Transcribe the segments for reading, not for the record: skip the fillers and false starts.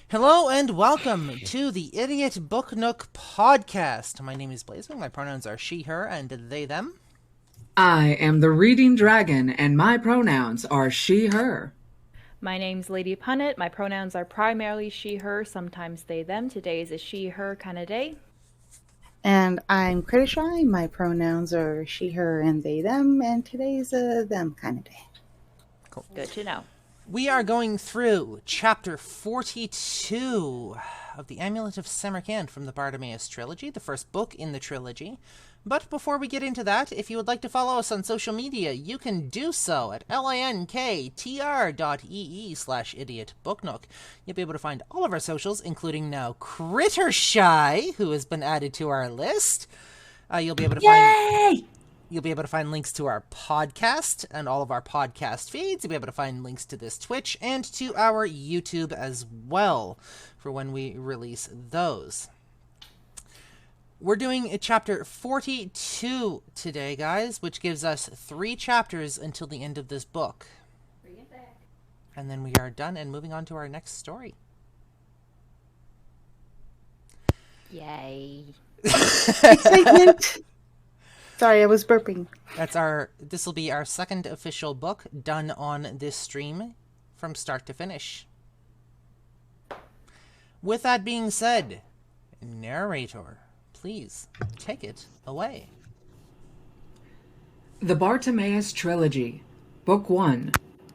Hello and welcome to the Idiot Book Nook podcast. My name is Blazewing. My pronouns are she, her, and they, them. I am the Reading Dragon, and my pronouns are she, her. My name's Lady Punnet. My pronouns are primarily she, her, sometimes they, them. Today is a she, her kind of day. And I'm Kritishy. My pronouns are she, her, and they, them, and today's a them kind of day. Cool. Good to know. We are going through chapter 42 of the Amulet of Samarkand from the Bartimaeus Trilogy, the first book in the trilogy. But before we get into that, if you would like to follow us on social media, you can do so at linktr.ee/idiotbooknook. You'll be able to find all of our socials, including now Crittershy, who has been added to our list. You'll be able to find... You'll be able to find links to our podcast and all of our podcast feeds. You'll be able to find links to this Twitch and to our YouTube as well for when we release those. We're doing chapter 42 today, guys, which gives us 3 chapters until the end of this book. Bring it back. And then we are done and moving on to our next story. Yay. Excitement! Sorry, I was burping. This will be our second official book done on this stream from start to finish. With that being said, narrator, please take it away. The Bartimaeus Trilogy, Book 1,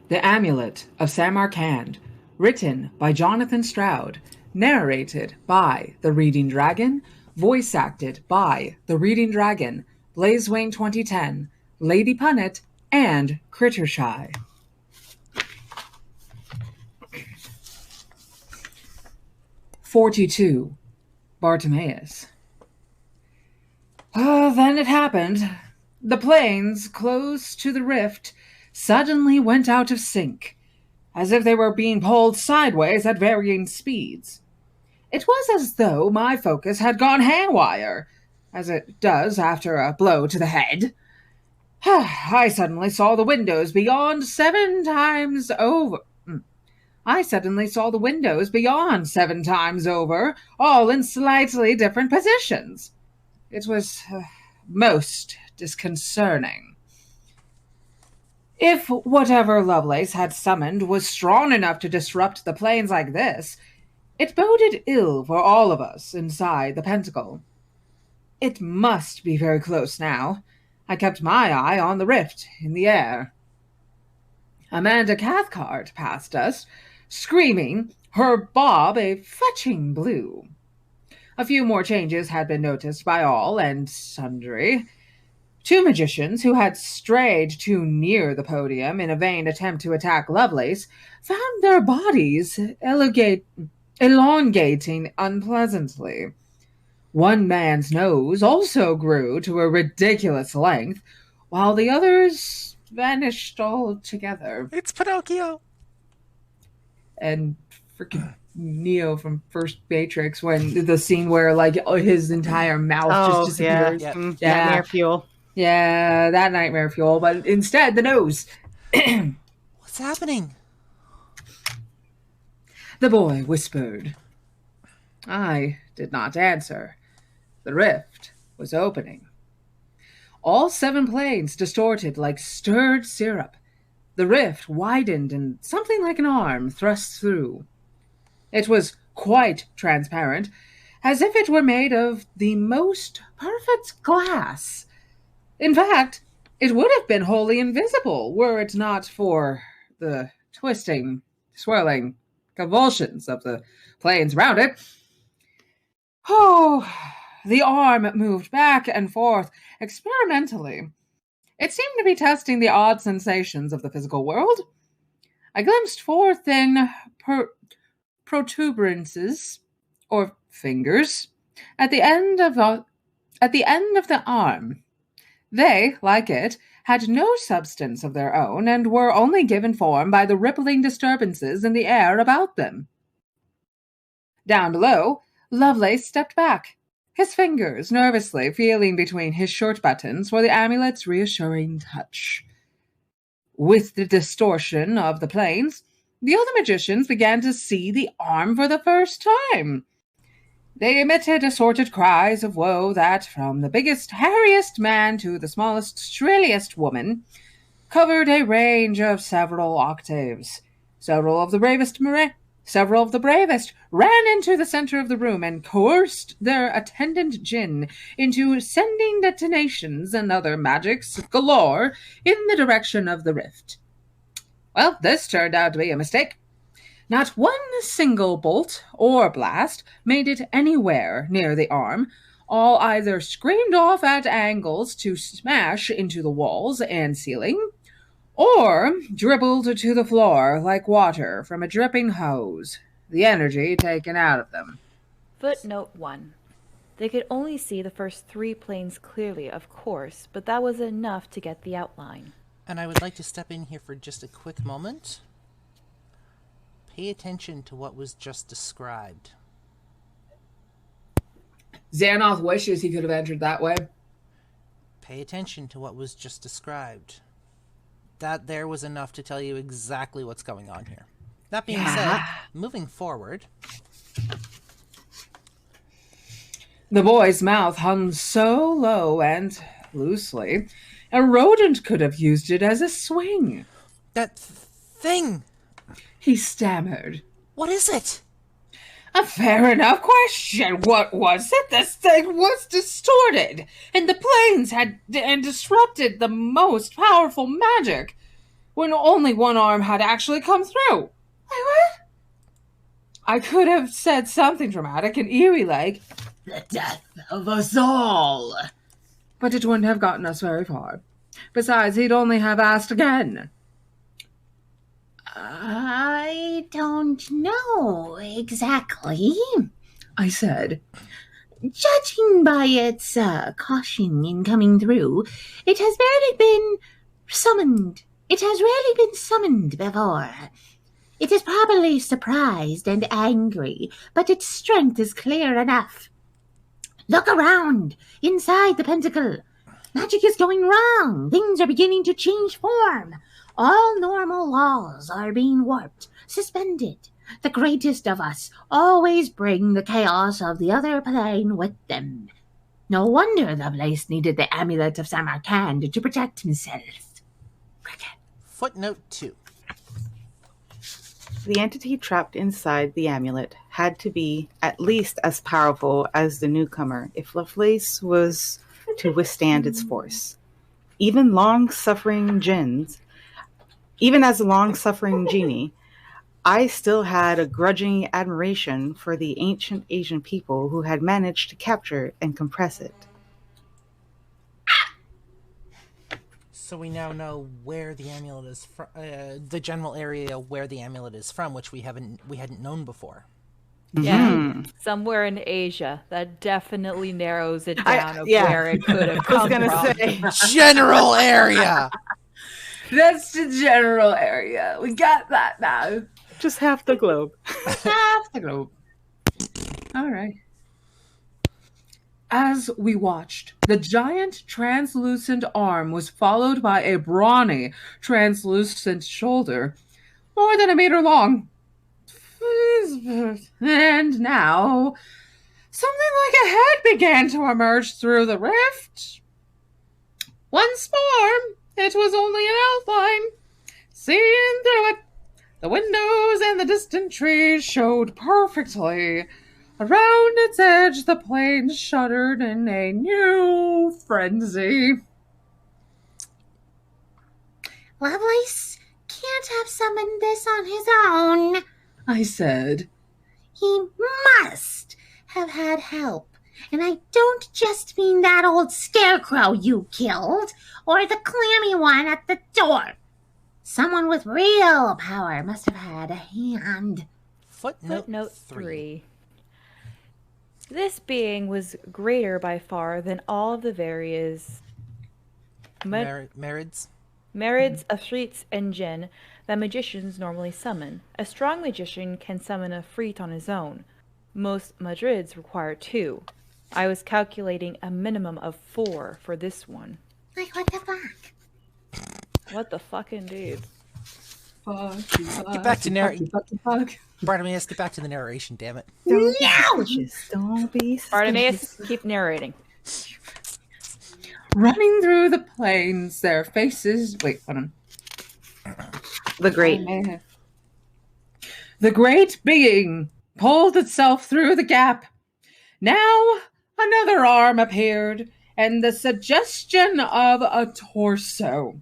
The Amulet of Samarkand, written by Jonathan Stroud, narrated by the Reading Dragon, voice acted by the Reading Dragon, Blazewing 2010, Lady Punnet, and Crittershy. "42. Bartimaeus. Then it happened. The planes close to the rift suddenly went out of sync, as if they were being pulled sideways at varying speeds. It was as though my focus had gone haywire, as it does after a blow to the head. I suddenly saw the windows beyond 7 times over. All in slightly different positions. It was most disconcerting. If whatever Lovelace had summoned was strong enough to disrupt the planes like this, it boded ill for all of us inside the pentacle. It must be very close now. I kept my eye on the rift in the air. Amanda Cathcart passed us, screaming, her bob a fetching blue. A few more changes had been noticed by all and sundry. 2 magicians who had strayed too near the podium in a vain attempt to attack Lovelace found their bodies elongating unpleasantly. One man's nose also grew to a ridiculous length, while the others vanished altogether. It's Pinocchio! And freaking Neo from First Matrix, when the scene where his entire mouth just disappears. Yeah. Nightmare fuel. Yeah, that nightmare fuel, but instead the nose. What's happening? The boy whispered. I did not answer. The rift was opening. All 7 planes distorted like stirred syrup. The rift widened and something like an arm thrust through. It was quite transparent, as if it were made of the most perfect glass. In fact, it would have been wholly invisible were it not for the twisting, swirling convulsions of the planes round it. Oh, the arm moved back and forth experimentally. It seemed to be testing the odd sensations of the physical world. I glimpsed 4 thin protuberances, or fingers, at the end of the arm. They, like it, had no substance of their own and were only given form by the rippling disturbances in the air about them. Down below, Lovelace stepped back, his fingers nervously feeling between his shirt buttons for the amulet's reassuring touch. With the distortion of the planes, the other magicians began to see the arm for the first time. They emitted assorted cries of woe that, from the biggest, hairiest man to the smallest, shrilliest woman, covered a range of several octaves. Several of the bravest ran into the center of the room and coerced their attendant djinn into sending detonations and other magics galore in the direction of the rift. Well, this turned out to be a mistake. Not one single bolt or blast made it anywhere near the arm. All either screamed off at angles to smash into the walls and ceiling, or dribbled to the floor like water from a dripping hose, the energy taken out of them. Footnote 1. They could only see the first 3 planes clearly, of course, but that was enough to get the outline. And I would like to step in here for just a quick moment. Pay attention to what was just described. Xanath wishes he could have entered that way. Pay attention to what was just described. That there was enough to tell you exactly what's going on here. That being said, moving forward... The boy's mouth hung so low and loosely, a rodent could have used it as a swing. That thing! He stammered. What is it? A fair enough question. What was it? This thing was distorted, and the planes had disrupted the most powerful magic, when only one arm had actually come through. Wait, what? I could have said something dramatic and eerie like, "The death of us all." But it wouldn't have gotten us very far. Besides, he'd only have asked again. I don't know exactly, I said. Judging by its caution in coming through, it has rarely been summoned. It has rarely been summoned before. It is probably surprised and angry, but its strength is clear enough. Look around, inside the pentacle. Magic is going wrong. Things are beginning to change form. All normal laws are being warped, suspended. The greatest of us always bring the chaos of the other plane with them. No wonder Lovelace needed the Amulet of Samarkand to protect himself. Cricket. Footnote 2. The entity trapped inside the amulet had to be at least as powerful as the newcomer if Lovelace was to withstand its force. Even as a long-suffering genie, I still had a grudging admiration for the ancient Asian people who had managed to capture and compress it. So we now know where the amulet is from, the general area where the amulet is from, which we hadn't known before. Yeah, somewhere in Asia. That definitely narrows it down where it could have come from. I was going to say. General area! That's the general area. We got that now. Just half the globe. Half the globe. All right. As we watched, the giant translucent arm was followed by a brawny translucent shoulder, more than a meter long. And now, something like a head began to emerge through the rift. Once more, it was only an outline. Seeing through it, the windows and the distant trees showed perfectly. Around its edge, the plains shuddered in a new frenzy. Lovelace can't have summoned this on his own, I said. He must have had help. And I don't just mean that old scarecrow you killed, or the clammy one at the door. Someone with real power must have had a hand. Footnote 3. This being was greater by far than all of the various Marids, Afrits, and Jinn that magicians normally summon. A strong magician can summon a Afrit on his own. Most Madrids require 2. I was calculating a minimum of 4 for this one. Like, what the fuck? What the fuck indeed. Get back to narration. Bartimaeus, get back to the narration, damn it. Don't be suspicious. Don't be suspicious. Bartimaeus, keep narrating. Running through the plains, their faces... Wait, hold on. The great. The great being pulled itself through the gap. Now another arm appeared, and the suggestion of a torso.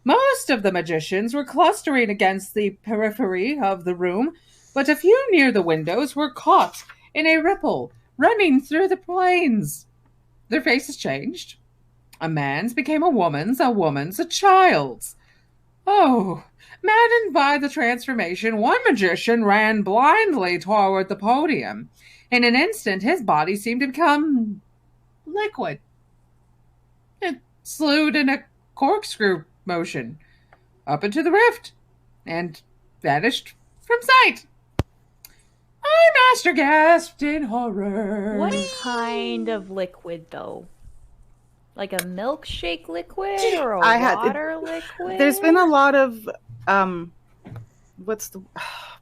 Most of the magicians were clustering against the periphery of the room, but a few near the windows were caught in a ripple running through the plains. Their faces changed. A man's became a woman's a child's. Oh, maddened by the transformation, one magician ran blindly toward the podium. In an instant, his body seemed to become liquid. It slewed in a corkscrew motion up into the rift and vanished from sight. My master gasped in horror. What kind of liquid, though? Like a milkshake liquid or a water liquid? There's been a lot of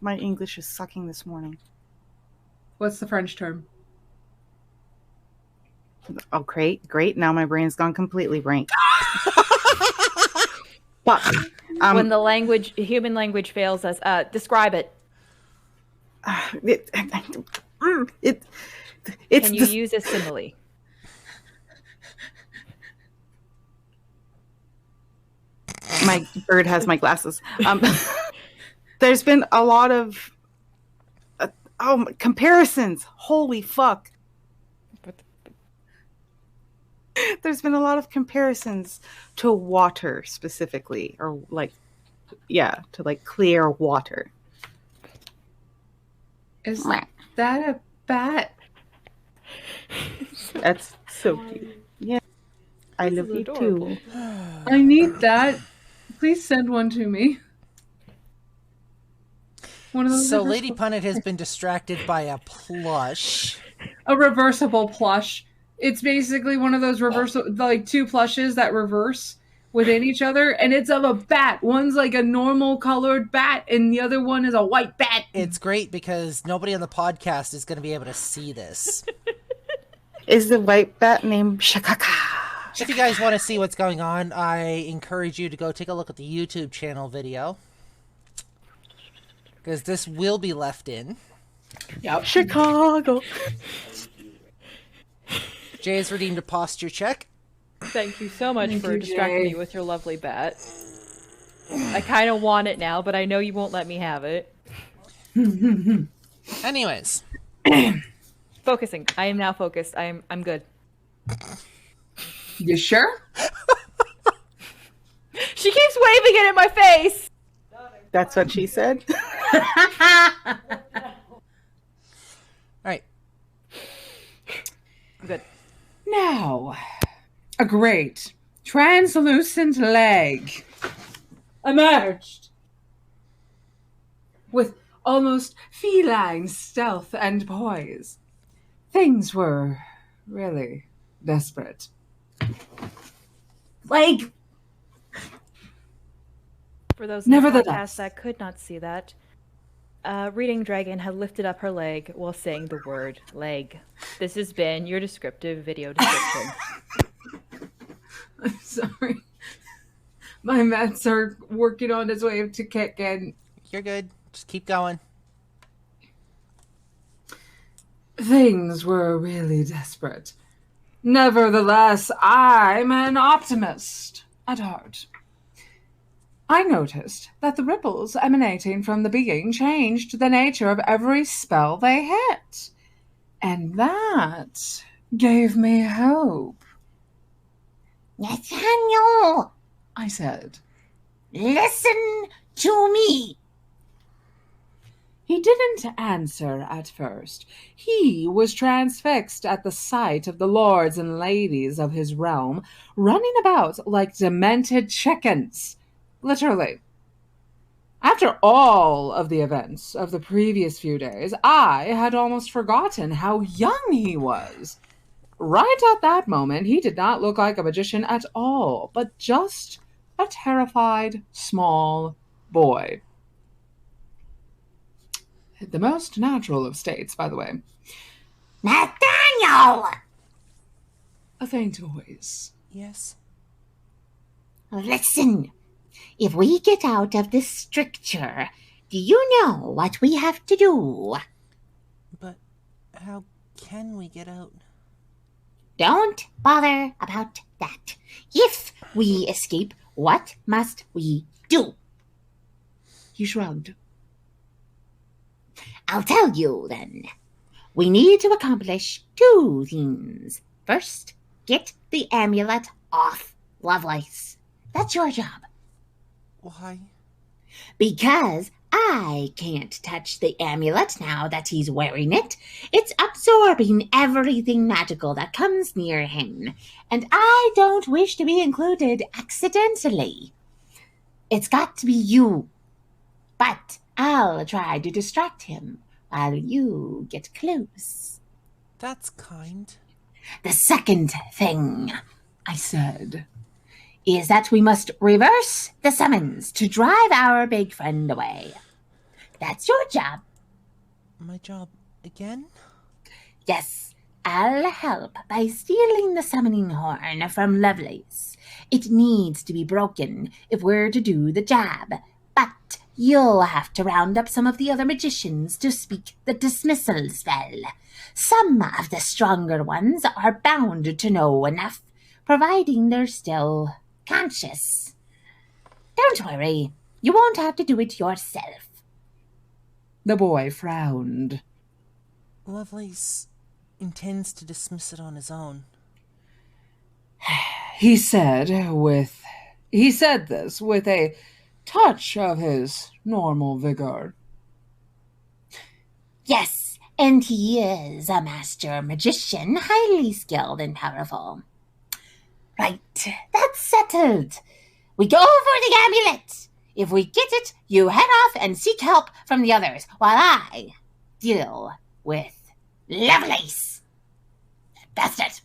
my English is sucking this morning. What's the French term? Oh, great. Now my brain's gone completely blank. But when the human language fails us, describe it. Can you use a simile? My bird has my glasses. There's been a lot of comparisons. Holy fuck. There's been a lot of comparisons to water specifically, or to clear water. Is that a bat? That's so cute. Yeah. I love you too. I need that. Please send one to me. One of those. So Lady Punnet has been distracted by a plush. A reversible plush. It's basically one of those two plushes that reverse within each other, and it's of a bat. One's like a normal colored bat, and the other one is a white bat. It's great because nobody on the podcast is going to be able to see this. Is the white bat named Shakaka? If you guys want to see what's going on, I encourage you to go take a look at the YouTube channel video, because this will be left in. Yep. Chicago. Jay has redeemed a posture check. Thank you so much for distracting me with your lovely bat. I kind of want it now, but I know you won't let me have it. Anyways. Focusing. I am now focused. I'm good. You sure? She keeps waving it in my face! That's what she said? Alright. I'm good. Now, a great, translucent leg emerged with almost feline stealth and poise. Things were really desperate. Leg! For those in the Nevertheless. podcast that could not see that, Reading Dragon had lifted up her leg while saying the word leg. This has been your descriptive video description. I'm sorry. My meds are working on its way to kick in. You're good. Just keep going. Things were really desperate. Nevertheless, I'm an optimist at heart. I noticed that the ripples emanating from the being changed the nature of every spell they hit. And that gave me hope. Nathaniel, I said. listen to me. He didn't answer at first. He was transfixed at the sight of the lords and ladies of his realm running about like demented chickens. Literally. After all of the events of the previous few days, I had almost forgotten how young he was. Right at that moment, he did not look like a magician at all, but just a terrified, small boy. The most natural of states, by the way. Nathaniel! A faint voice. Yes? Listen, if we get out of this stricture, do you know what we have to do? But how can we get out? Don't bother about that. If we escape, what must we do? He shrugged. I'll tell you then. We need to accomplish 2 things. First, get the amulet off Lovelace. That's your job. Why? Because I can't touch the amulet now that he's wearing it. It's absorbing everything magical that comes near him, and I don't wish to be included accidentally. It's got to be you. But I'll try to distract him while you get close. That's kind. The second thing, I said, is that we must reverse the summons to drive our big friend away. That's your job. My job again? Yes, I'll help by stealing the summoning horn from Lovelace. It needs to be broken if we're to do the job, but you'll have to round up some of the other magicians to speak the dismissal spell. Some of the stronger ones are bound to know enough, providing they're still conscious. Don't worry, you won't have to do it yourself. The boy frowned. Lovelace intends to dismiss it on his own. He said this with a touch of his normal vigor. Yes, and he is a master magician, highly skilled and powerful. Right, that's settled. We go for the amulet. If we get it, you head off and seek help from the others, while I deal with Lovelace. That's it.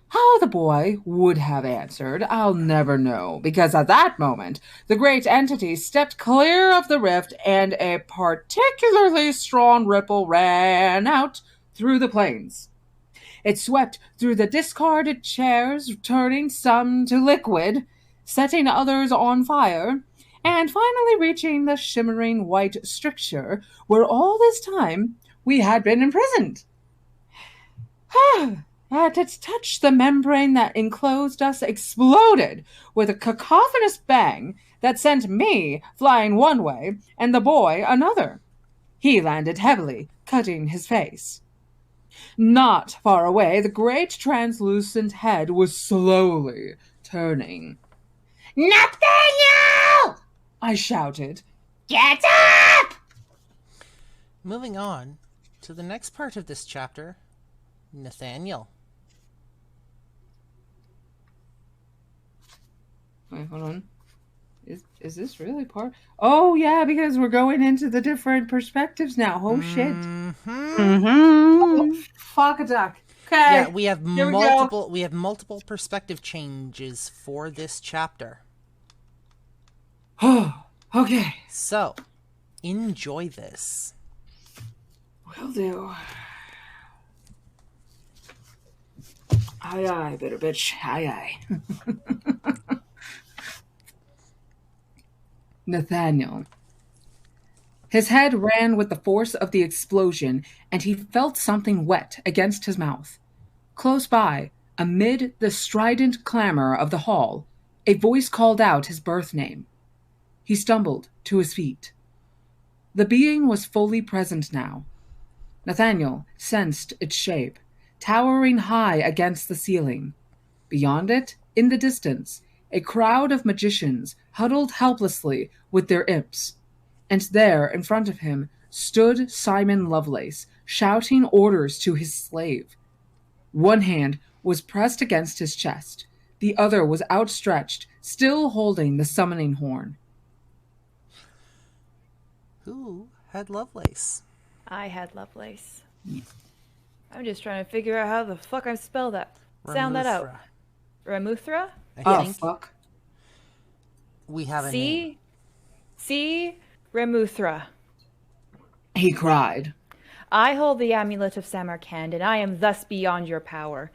How the boy would have answered, I'll never know, because at that moment, the great entity stepped clear of the rift and a particularly strong ripple ran out through the plains. It swept through the discarded chairs, turning some to liquid, setting others on fire, and finally reaching the shimmering white stricture where all this time we had been imprisoned. At its touch, the membrane that enclosed us exploded with a cacophonous bang that sent me flying one way and the boy another. He landed heavily, cutting his face. Not far away, the great translucent head was slowly turning. Nathaniel! I shouted. Get up! Moving on to the next part of this chapter, Nathaniel. Wait, hold on. Is this really part? Oh, yeah, because we're going into the different perspectives now. Oh, shit. Oh, fuck a duck. Okay. Yeah, we have multiple perspective changes for this chapter. Oh, okay. So, enjoy this. Will do. Aye, aye, bitter bitch. Aye, aye. Nathaniel. His head ran with the force of the explosion, and he felt something wet against his mouth. Close by, amid the strident clamor of the hall, a voice called out his birth name. He stumbled to his feet. The being was fully present now. Nathaniel sensed its shape, towering high against the ceiling. Beyond it, in the distance, a crowd of magicians huddled helplessly with their imps. And there, in front of him, stood Simon Lovelace, shouting orders to his slave. One hand was pressed against his chest. The other was outstretched, still holding the summoning horn. Who had Lovelace? I had Lovelace. I'm just trying to figure out how the fuck I spell that. Sound that out. Ramuthra? I think. Fuck. We have a name. See, Remuthra. He cried. I hold the Amulet of Samarkand, and I am thus beyond your power.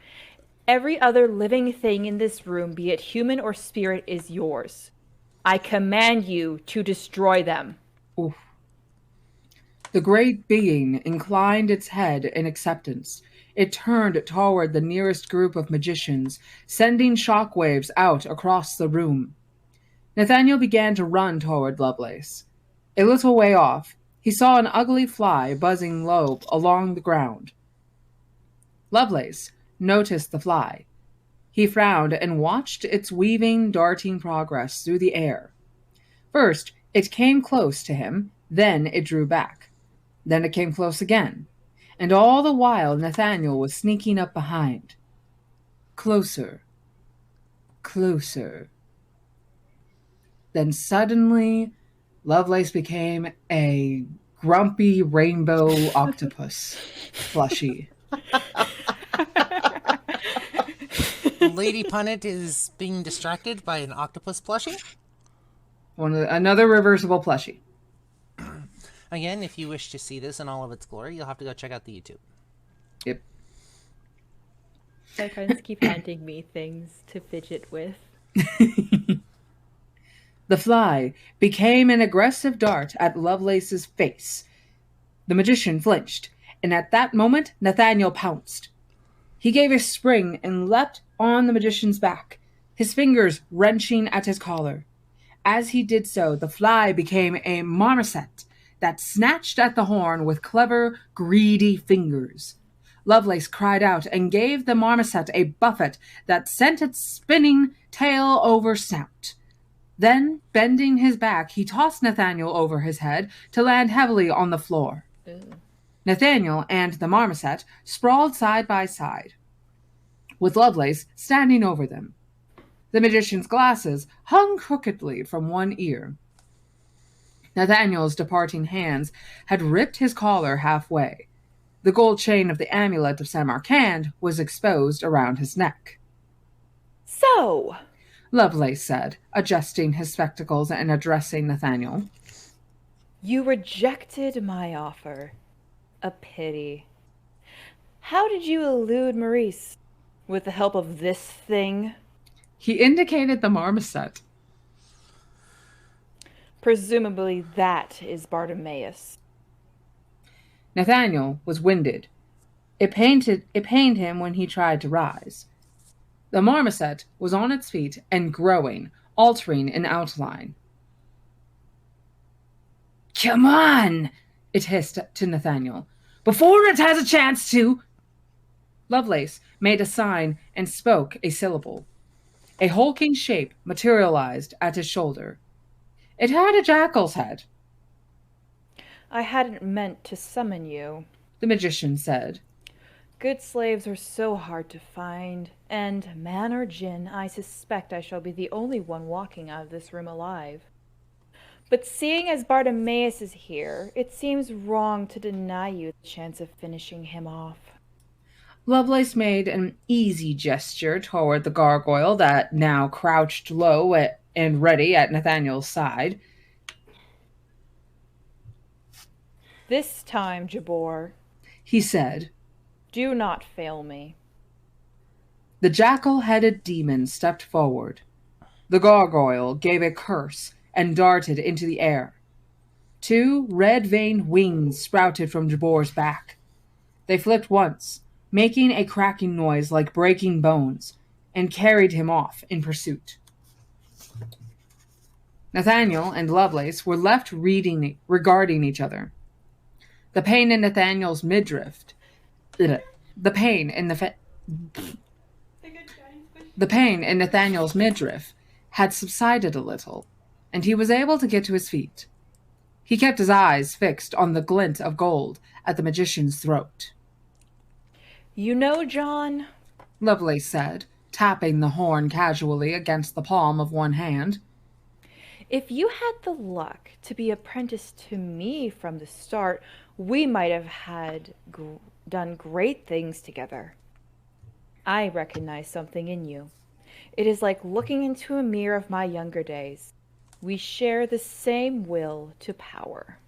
Every other living thing in this room, be it human or spirit, is yours. I command you to destroy them. Oof. The great being inclined its head in acceptance. It turned toward the nearest group of magicians, sending shockwaves out across the room. Nathaniel began to run toward Lovelace. A little way off, he saw an ugly fly buzzing low along the ground. Lovelace noticed the fly. He frowned and watched its weaving, darting progress through the air. First, it came close to him, then it drew back. Then it came close again, and all the while Nathaniel was sneaking up behind. Closer. Closer. Then suddenly, Lovelace became a grumpy rainbow octopus plushie. Lady Punnet is being distracted by an octopus plushie. Another reversible plushie. Again, if you wish to see this in all of its glory, you'll have to go check out the YouTube. Yep. My friends keep handing me things to fidget with. The fly became an aggressive dart at Lovelace's face. The magician flinched, and at that moment Nathaniel pounced. He gave a spring and leapt on the magician's back, his fingers wrenching at his collar. As he did so, the fly became a marmoset that snatched at the horn with clever, greedy fingers. Lovelace cried out and gave the marmoset a buffet that sent its spinning tail over snout. Then, bending his back, he tossed Nathaniel over his head to land heavily on the floor. Nathaniel and the marmoset sprawled side by side, with Lovelace standing over them. The magician's glasses hung crookedly from one ear. Nathaniel's departing hands had ripped his collar halfway. The gold chain of the Amulet of Samarkand was exposed around his neck. So, Lovelace said, adjusting his spectacles and addressing Nathaniel. You rejected my offer. A pity. How did you elude Maurice? With the help of this thing? He indicated the marmoset. Presumably that is Bartimaeus. Nathaniel was winded. It pained him when he tried to rise. The marmoset was on its feet and growing, altering in outline. "Come on!" it hissed to Nathaniel. "Before it has a chance to—" Lovelace made a sign and spoke a syllable. A hulking shape materialized at his shoulder. It had a jackal's head. I hadn't meant to summon you, the magician said. Good slaves are so hard to find, and, man or jinn, I suspect I shall be the only one walking out of this room alive. But seeing as Bartimaeus is here, it seems wrong to deny you the chance of finishing him off. Lovelace made an easy gesture toward the gargoyle that now crouched low and ready at Nathaniel's side. This time, Jabor, he said, do not fail me. The jackal-headed demon stepped forward. The gargoyle gave a curse and darted into the air. 2 red-veined wings sprouted from Jabor's back. They flipped once, making a cracking noise like breaking bones, and carried him off in pursuit. Nathaniel and Lovelace were left regarding each other. The pain in Nathaniel's midriff had subsided a little, and he was able to get to his feet. He kept his eyes fixed on the glint of gold at the magician's throat. You know, John, Lovelace said, tapping the horn casually against the palm of one hand. If you had the luck to be apprenticed to me from the start, we might have done great things together. I recognize something in you. It is like looking into a mirror of my younger days. We share the same will to power.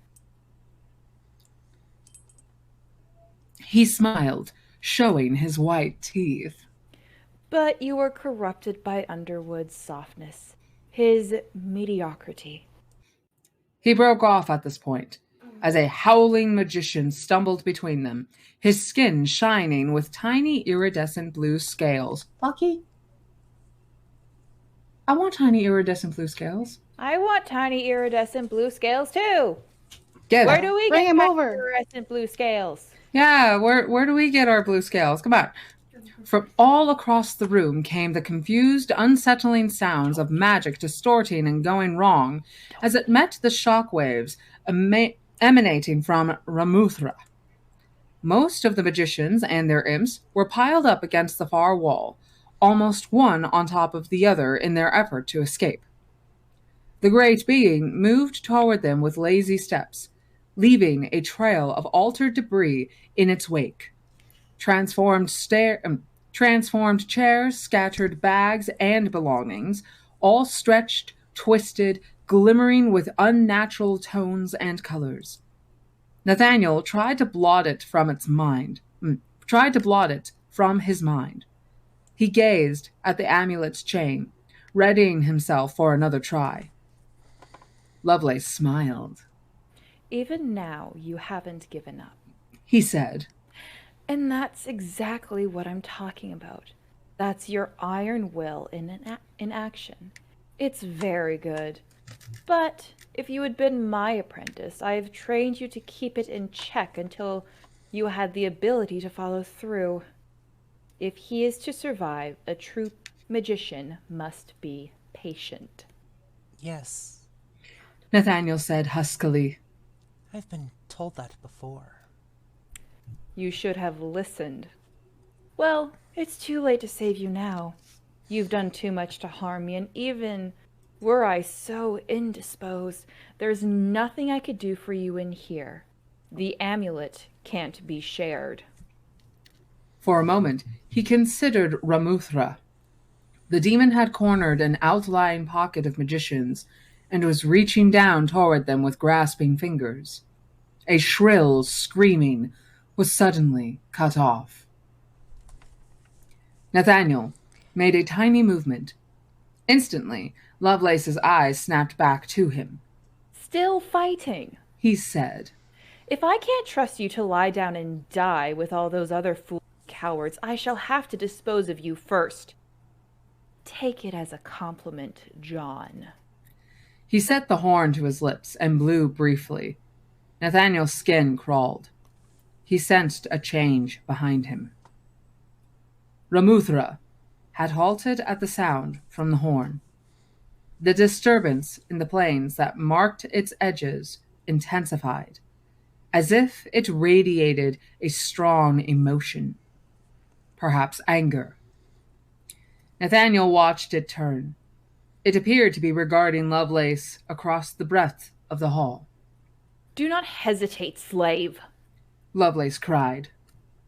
He smiled, showing his white teeth. But you are corrupted by Underwood's softness, his mediocrity. He broke off at this point, as a howling magician stumbled between them, his skin shining with tiny iridescent blue scales. Lucky? I want tiny iridescent blue scales. I want tiny iridescent blue scales too. Where do we Bring get him tiny over. iridescent blue scales? Yeah, where do we get our blue scales? Come on. From all across the room came the confused, unsettling sounds of magic distorting and going wrong as it met the shock waves emanating from Ramuthra. Most of the magicians and their imps were piled up against the far wall, almost one on top of the other in their effort to escape. The great being moved toward them with lazy steps, leaving a trail of altered debris in its wake. Transformed chairs, scattered bags and belongings, all stretched, twisted, glimmering with unnatural tones and colors. Nathaniel tried to blot it from his mind. He gazed at the amulet's chain, readying himself for another try. Lovelace smiled. Even now, you haven't given up. He said. And that's exactly what I'm talking about. That's your iron will in action. It's very good. But if you had been my apprentice, I have trained you to keep it in check until you had the ability to follow through. If he is to survive, a true magician must be patient. Yes. Nathaniel said huskily. I've been told that before. You should have listened. Well, it's too late to save you now. You've done too much to harm me, and even were I so indisposed, there's nothing I could do for you in here. The amulet can't be shared. For a moment, he considered Ramuthra. The demon had cornered an outlying pocket of magicians and was reaching down toward them with grasping fingers. A shrill screaming was suddenly cut off. Nathaniel made a tiny movement. Instantly, Lovelace's eyes snapped back to him. Still fighting, he said. If I can't trust you to lie down and die with all those other fool cowards, I shall have to dispose of you first. Take it as a compliment, John. He set the horn to his lips and blew briefly. Nathaniel's skin crawled. He sensed a change behind him. Ramuthra had halted at the sound from the horn. The disturbance in the plains that marked its edges intensified, as if it radiated a strong emotion, perhaps anger. Nathaniel watched it turn. It appeared to be regarding Lovelace across the breadth of the hall. Do not hesitate, slave, Lovelace cried.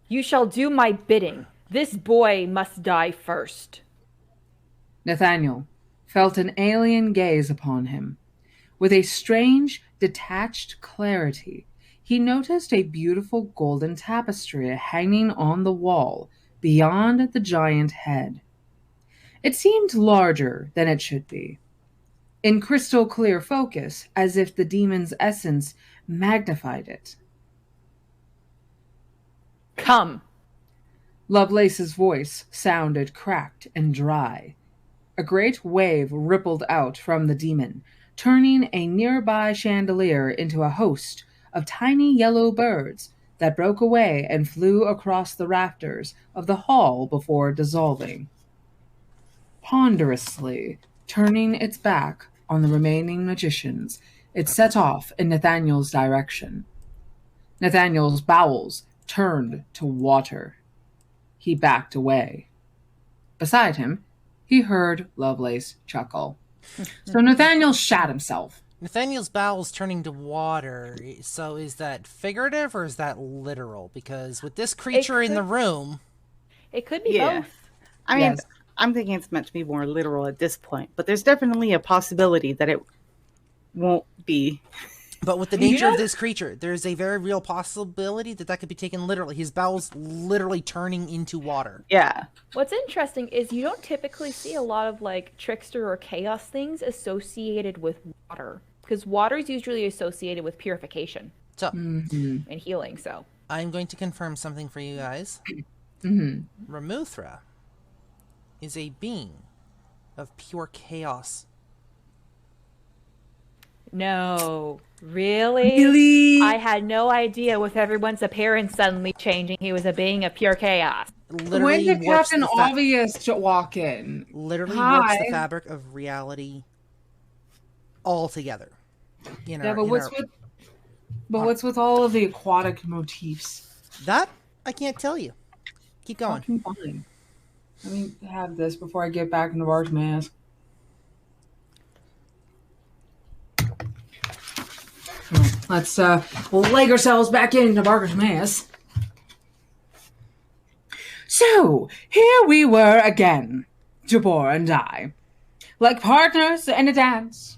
You shall do my bidding. This boy must die first. Nathaniel felt an alien gaze upon him. With a strange, detached clarity, he noticed a beautiful golden tapestry hanging on the wall beyond the giant head. It seemed larger than it should be, in crystal clear focus, as if the demon's essence magnified it. Come. Lovelace's voice sounded cracked and dry. A great wave rippled out from the demon, turning a nearby chandelier into a host of tiny yellow birds that broke away and flew across the rafters of the hall before dissolving. Ponderously, turning its back on the remaining magicians, it set off in Nathaniel's direction. Nathaniel's bowels turned to water. He backed away. Beside him, he heard Lovelace chuckle. So Nathaniel shat himself. Nathaniel's bowels turning to water. So is that figurative or is that literal? Because with this creature in the room... It could be both. I mean, Yes. I'm thinking it's meant to be more literal at this point, but there's definitely a possibility that it won't be. But with the nature of this creature, there's a very real possibility that could be taken literally. His bowels literally turning into water. Yeah. What's interesting is you don't typically see a lot of like trickster or chaos things associated with water, because water is usually associated with purification and healing. So I'm going to confirm something for you guys. Ramuthra is a being of pure chaos. no, really? Really? I had no idea with everyone's appearance suddenly changing. He was a being of pure chaos. When Literally did warps Captain the Obvious walk in? literally Hi. warps the fabric of reality altogether. Yeah, but what's with all of the aquatic motifs? That I can't tell you. Keep going. Fucking fine. Let me have this before I get back into Bartimaeus. Let's leg ourselves back into Bartimaeus. So, here we were again, Jabor and I. Like partners in a dance.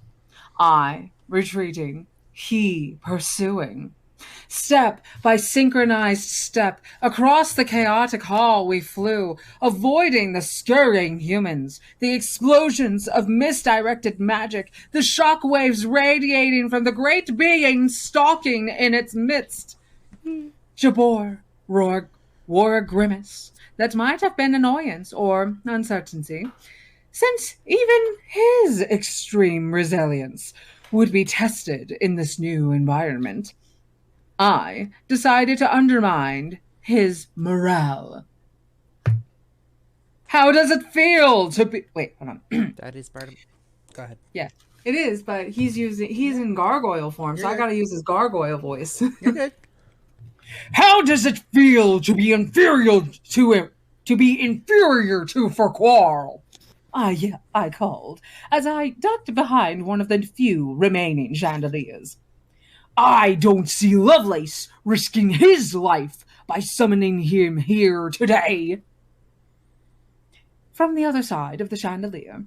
I retreating, he pursuing. Step by synchronized step, across the chaotic hall we flew, avoiding the scurrying humans, the explosions of misdirected magic, the shock waves radiating from the great being stalking in its midst. Jabor wore a grimace that might have been annoyance or uncertainty, since even his extreme resilience would be tested in this new environment. I decided to undermine his morale. How does it feel to be... Wait, hold on. That is part of... Go ahead. Yeah, it is, but he's in gargoyle form, so I gotta use his gargoyle voice. You're good. How does it feel to be inferior to Farquhar? I called, as I ducked behind one of the few remaining chandeliers. I don't see Lovelace risking his life by summoning him here today. From the other side of the chandelier,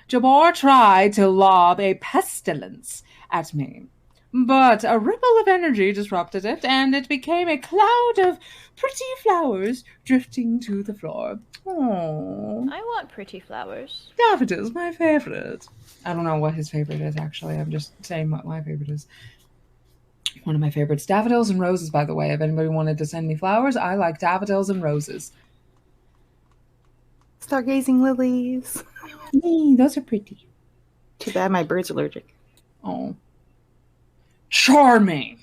Jabor tried to lob a pestilence at me, but a ripple of energy disrupted it, and it became a cloud of pretty flowers drifting to the floor. Aww. I want pretty flowers. Daffodils, my favorite. I don't know what his favorite is, actually. I'm just saying what my favorite is. One of my favorites. Daffodils and roses, by the way. If anybody wanted to send me flowers, I like daffodils and roses. Stargazing lilies. Those are pretty. Too bad my bird's allergic. Oh. Charming,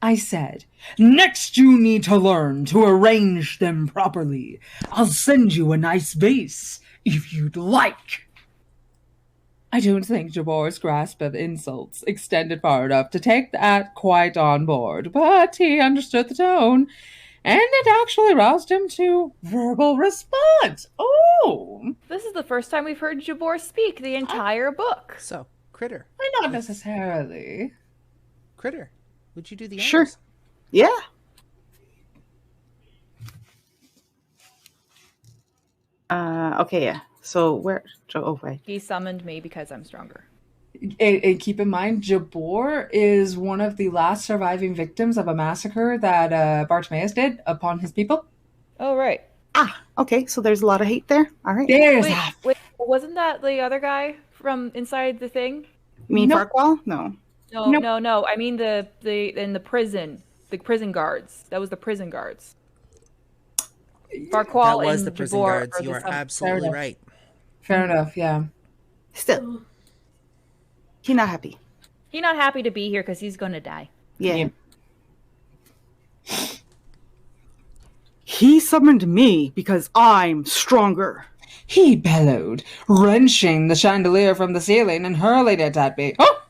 I said. Next you need to learn to arrange them properly. I'll send you a nice vase, if you'd like. I don't think Jabor's grasp of insults extended far enough to take that quite on board, but he understood the tone, and it actually roused him to verbal response. Oh! This is the first time we've heard Jabor speak the entire book. So, Critter. Not necessarily. Critter, would you do the Sure. honors? Yeah. Okay, yeah. So where? Oh, right. He summoned me because I'm stronger. And keep in mind, Jabor is one of the last surviving victims of a massacre that Bartimaeus did upon his people. Oh, right. Ah, okay. So there's a lot of hate there. All right. There's Wait, wasn't that the other guy from inside the thing? You mean No. Farquhar? No. No. I mean the in the prison guards. That was the prison guards. Farquhar That was and the prison Jabor guards. are You the are sum- absolutely right. Fair enough, yeah. Still, he's not happy. He's not happy to be here because he's gonna die. Yeah. He summoned me because I'm stronger. He bellowed, wrenching the chandelier from the ceiling and hurling it at me. Oh!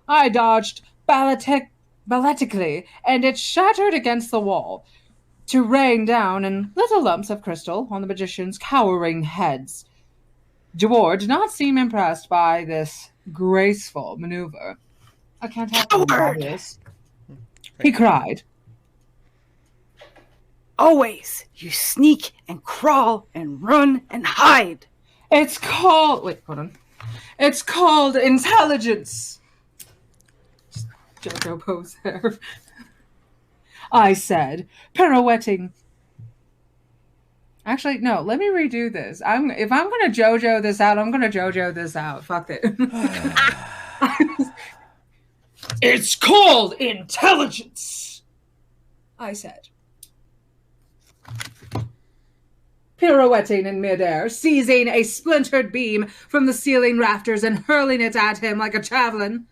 I dodged balletically, and it shattered against the wall, to rain down in little lumps of crystal on the magician's cowering heads. Jabor did not seem impressed by this graceful maneuver. I can't help it, obvious. He cried. Always, you sneak and crawl and run and hide. It's called... Wait, hold on. It's called intelligence. JoJo pose there. I said, pirouetting. Actually, no, let me redo this. If I'm going to JoJo this out, I'm going to JoJo this out. Fuck it. It's called intelligence, I said. Pirouetting in midair, seizing a splintered beam from the ceiling rafters and hurling it at him like a javelin.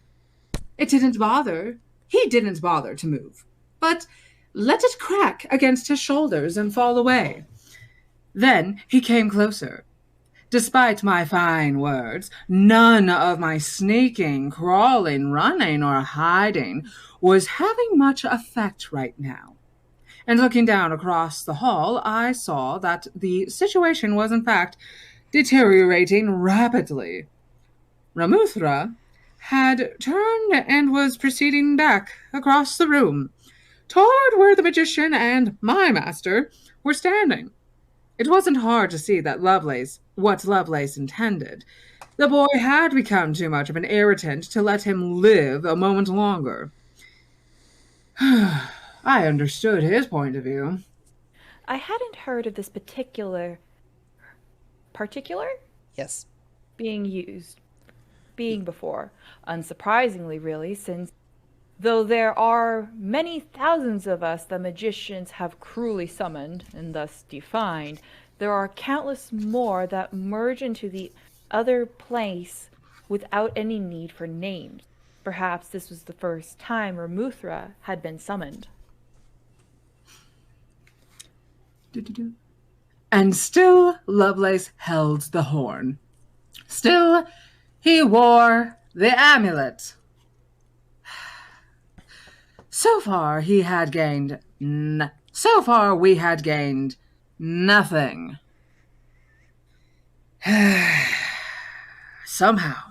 It didn't bother. He didn't bother to move, but let it crack against his shoulders and fall away. Then he came closer. Despite my fine words, none of my sneaking, crawling, running, or hiding was having much effect right now. And looking down across the hall, I saw that the situation was in fact deteriorating rapidly. Ramuthra had turned and was proceeding back across the room, toward where the magician and my master were standing. It wasn't hard to see that what Lovelace intended. The boy had become too much of an irritant to let him live a moment longer. I understood his point of view. I hadn't heard of this particular? Yes. Being before. Unsurprisingly, really, since though there are many thousands of us the magicians have cruelly summoned and thus defined, there are countless more that merge into the other place without any need for names. Perhaps this was the first time Ramuthra had been summoned. And still Lovelace held the horn. Still he wore the amulet. So far we had gained nothing. Somehow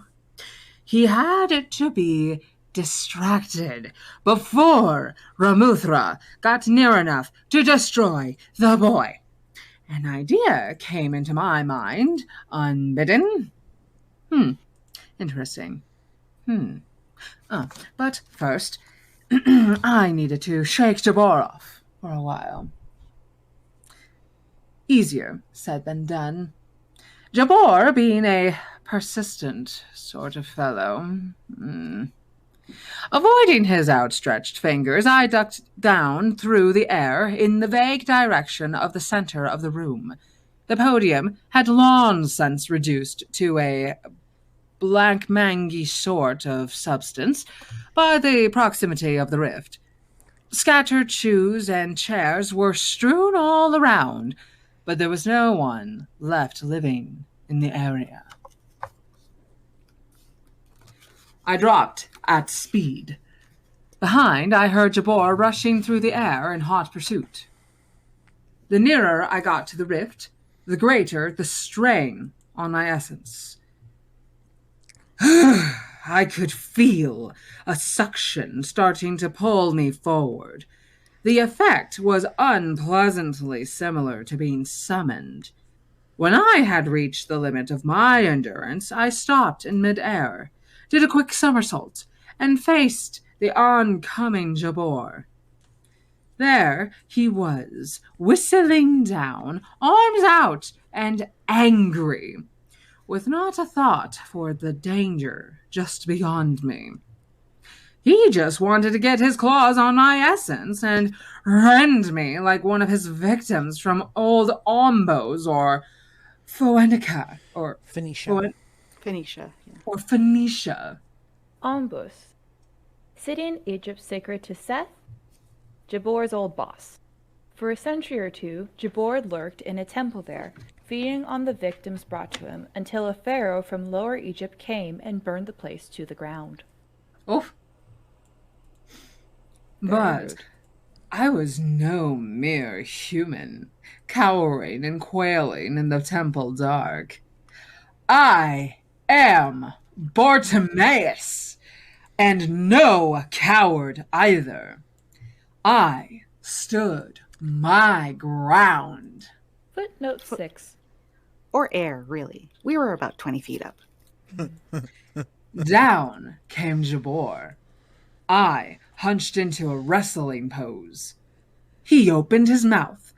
he had to be distracted before Ramuthra got near enough to destroy the boy. An idea came into my mind, unbidden. Interesting. But first, I needed to shake Jabor off for a while. Easier said than done. Jabor being a persistent sort of fellow. Avoiding his outstretched fingers, I ducked down through the air in the vague direction of the center of the room. The podium had long since reduced to a blankmangy sort of substance by the proximity of the rift. Scattered shoes and chairs were strewn all around, but there was no one left living in the area. I dropped at speed. Behind, I heard Jabor rushing through the air in hot pursuit. The nearer I got to the rift, the greater the strain on my essence. I could feel a suction starting to pull me forward. The effect was unpleasantly similar to being summoned. When I had reached the limit of my endurance, I stopped in midair, did a quick somersault, and faced the oncoming Jabor. There he was, whistling down, arms out, and angry, with not a thought for the danger just beyond me. He just wanted to get his claws on my essence and rend me like one of his victims from old Ombos or Phoenica or Phoenicia. Phoenicia. Yeah. Or Phoenicia. Ombus. City in Egypt sacred to Seth, Jabor's old boss. For a century or two, Jabor lurked in a temple there, feeding on the victims brought to him, until a pharaoh from Lower Egypt came and burned the place to the ground. Oof. But I was no mere human, cowering and quailing in the temple dark. I am Bartimaeus, and no coward either. I stood my ground. Footnote 6. Or air, really. We were about 20 feet up. Down came Jabor. I hunched into a wrestling pose. He opened his mouth,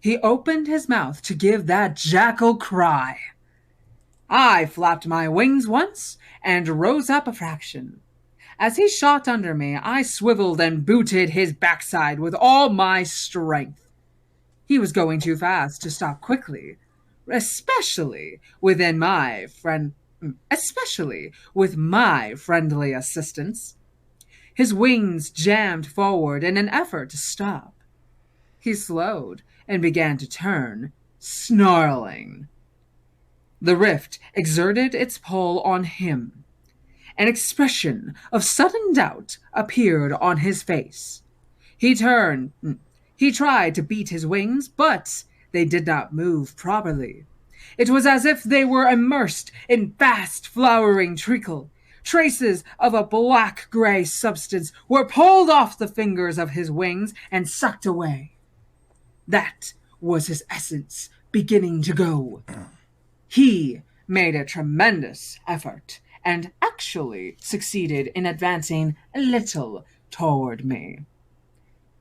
he opened his mouth to give that jackal cry. I flapped my wings once and rose up a fraction. As he shot under me, I swiveled and booted his backside with all my strength. He was going too fast to stop quickly, especially with my friendly assistance. His wings jammed forward in an effort to stop. He slowed and began to turn, snarling. The rift exerted its pull on him. An expression of sudden doubt appeared on his face. He turned. He tried to beat his wings, but they did not move properly. It was as if they were immersed in fast flowering treacle. Traces of a black-gray substance were pulled off the fingers of his wings and sucked away. That was his essence beginning to go. He made a tremendous effort and actually succeeded in advancing a little toward me.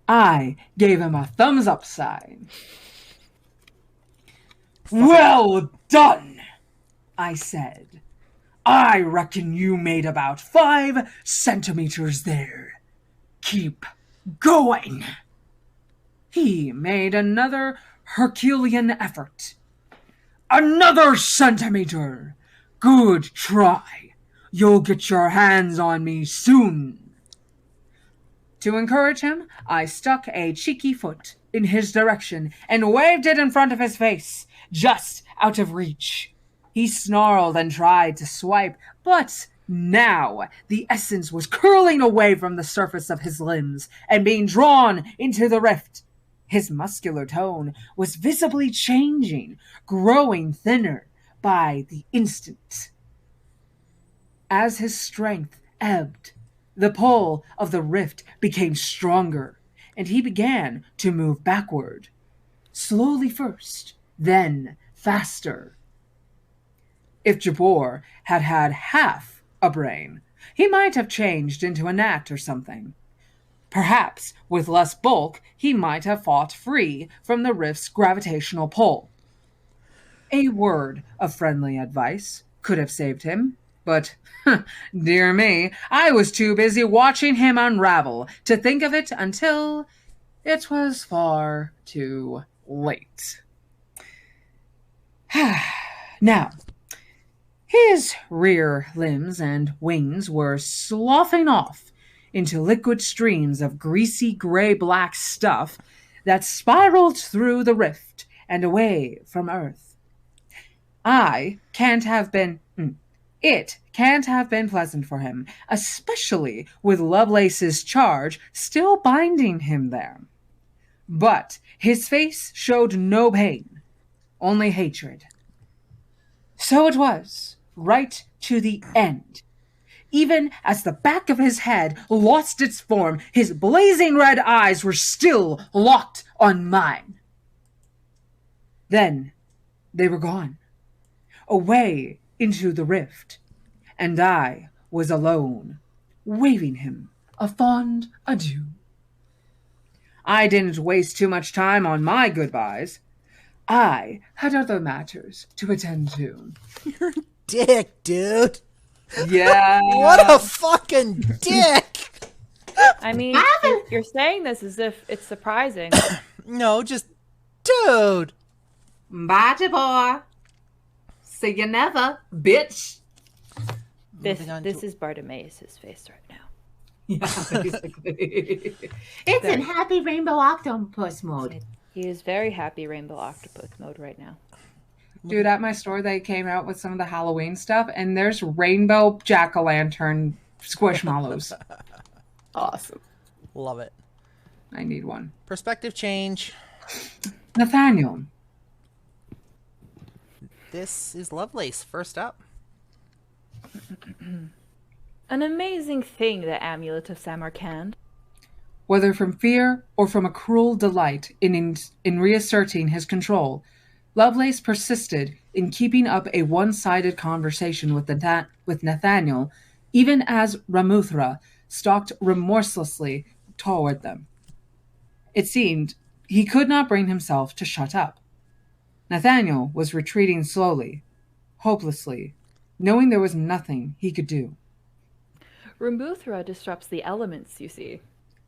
I gave him a thumbs-up sign. Well done, I said. I reckon you made about 5 centimeters there. Keep going. He made another Herculean effort. Another centimeter. Good try. You'll get your hands on me soon. To encourage him, I stuck a cheeky foot in his direction and waved it in front of his face, just out of reach. He snarled and tried to swipe, but now the essence was curling away from the surface of his limbs and being drawn into the rift. His muscular tone was visibly changing, growing thinner by the instant. As his strength ebbed, the pull of the rift became stronger, and he began to move backward. Slowly first, then faster. If Jabor had had half a brain, he might have changed into a gnat or something. Perhaps, with less bulk, he might have fought free from the rift's gravitational pull. A word of friendly advice could have saved him, but, dear me, I was too busy watching him unravel to think of it until it was far too late. Now, his rear limbs and wings were sloughing off into liquid streams of greasy gray-black stuff that spiraled through the rift and away from Earth. It can't have been pleasant for him, especially with Lovelace's charge still binding him there. But his face showed no pain, only hatred. So it was, right to the end. Even as the back of his head lost its form, his blazing red eyes were still locked on mine. Then they were gone, away into the rift, and I was alone, waving him a fond adieu. I didn't waste too much time on my goodbyes. I had other matters to attend to. You're a dick, dude. Yeah. What a fucking dick. I mean, you're saying this as if it's surprising. No, just, dude. Bye, Jabor. See you never, bitch. This is Bartimaeus' face right now. Yeah, basically. It's in happy rainbow octopus mode. He is very happy rainbow octopus mode right now. Dude, at my store, they came out with some of the Halloween stuff, and there's rainbow jack-o'-lantern squishmallows. Awesome. Love it. I need one. Perspective change. Nathaniel. This is Lovelace, first up. An amazing thing, the Amulet of Samarkand. Whether from fear or from a cruel delight in reasserting his control, Lovelace persisted in keeping up a one-sided conversation with Nathaniel even as Ramuthra stalked remorselessly toward them. It seemed he could not bring himself to shut up. Nathaniel was retreating slowly, hopelessly, knowing there was nothing he could do. Ramuthra disrupts the elements, you see.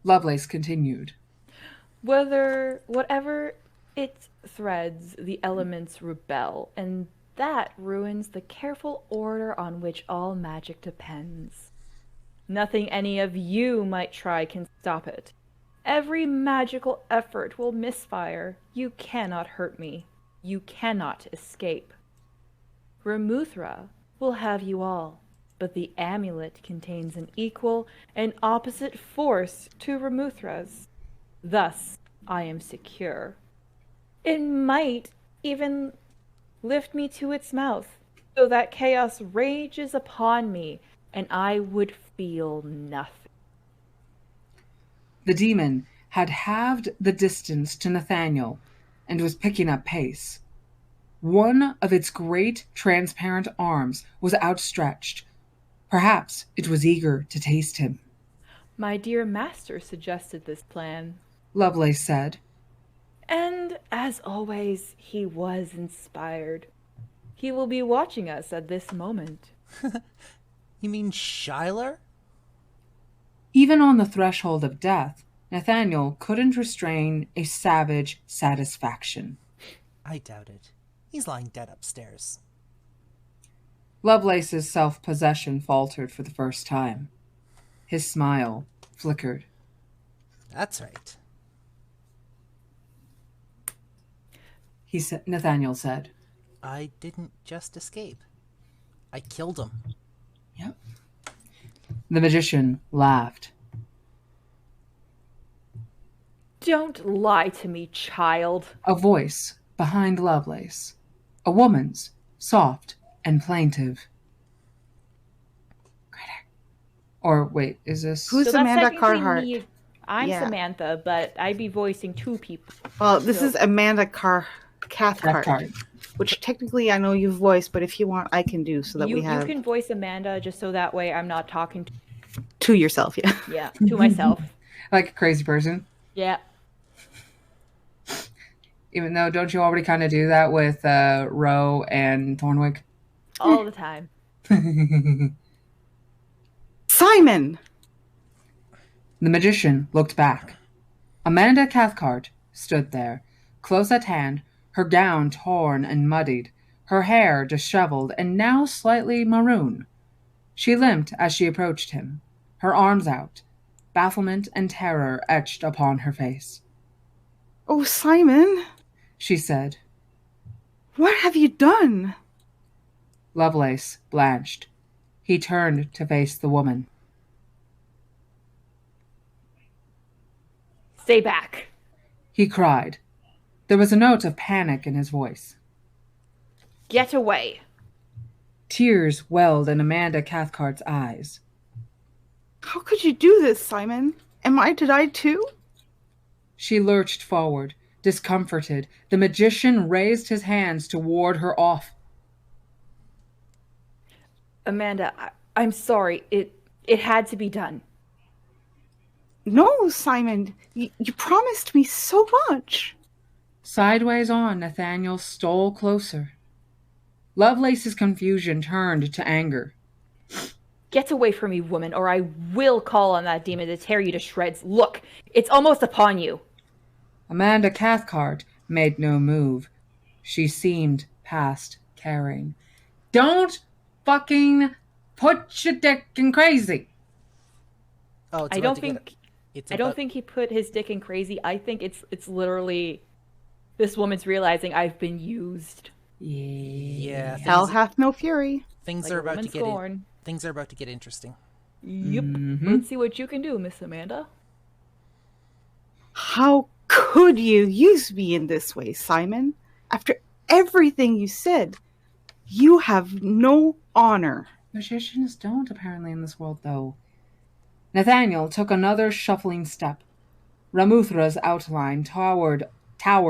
Lovelace continued. Whatever it threads, the elements rebel, and that ruins the careful order on which all magic depends. Nothing any of you might try can stop it. Every magical effort will misfire. You cannot hurt me. You cannot escape. Ramuthra will have you all, but the amulet contains an equal and opposite force to Ramuthra's. Thus, I am secure. It might even lift me to its mouth, so that chaos rages upon me, and I would feel nothing. The demon had halved the distance to Nathaniel and was picking up pace. One of its great transparent arms was outstretched. Perhaps it was eager to taste him. My dear master suggested this plan. Lovelace said. And, as always, he was inspired. He will be watching us at this moment. You mean Schuyler? Even on the threshold of death, Nathaniel couldn't restrain a savage satisfaction. I doubt it. He's lying dead upstairs. Lovelace's self-possession faltered for the first time. His smile flickered. That's right. Nathaniel said. I didn't just escape. I killed him. Yep. The magician laughed. Don't lie to me, child. A voice behind Lovelace. A woman's, soft and plaintive. Or wait, is this... Who's So Amanda that's Carhart? me. I'm Yeah. Samantha, but I'd be voicing two people. Well, this is Amanda Cathcart, Cathcart. which technically I know you've voiced, but if you want, I can do so that You we have can voice Amanda just so that way I'm not talking to yourself. Yeah. to myself. Like a crazy person. Yeah. Even though, don't you already kind of do that with Roe and Thornwick? All the time. Simon! The magician looked back. Amanda Cathcart stood there, close at hand, her gown torn and muddied, her hair disheveled and now slightly maroon. She limped as she approached him, her arms out, bafflement and terror etched upon her face. Oh, Simon! She said. What have you done? Lovelace blanched. He turned to face the woman. Stay back. He cried. There was a note of panic in his voice. Get away. Tears welled in Amanda Cathcart's eyes. How could you do this, Simon? Am I to die too? She lurched forward, discomforted. The magician raised his hands to ward her off. Amanda, I'm sorry. It had to be done. No, Simon. You promised me so much. Sideways on, Nathaniel stole closer. Lovelace's confusion turned to anger. Get away from me, woman, or I will call on that demon to tear you to shreds. Look, it's almost upon you. Amanda Cathcart made no move. She seemed past caring. Don't fucking put your dick in crazy. Oh, I don't think he put his dick in crazy. I think it's literally this woman's realizing I've been used. Yeah. Hell hath no fury. Things Like are a about to woman's get scorn. things are about to get interesting. Yep. Let's see what you can do, Miss Amanda. How could you use me in this way, Simon? After everything you said, you have no honor. Magicians don't, apparently, in this world, though. Nathaniel took another shuffling step. Ramuthra's outline towered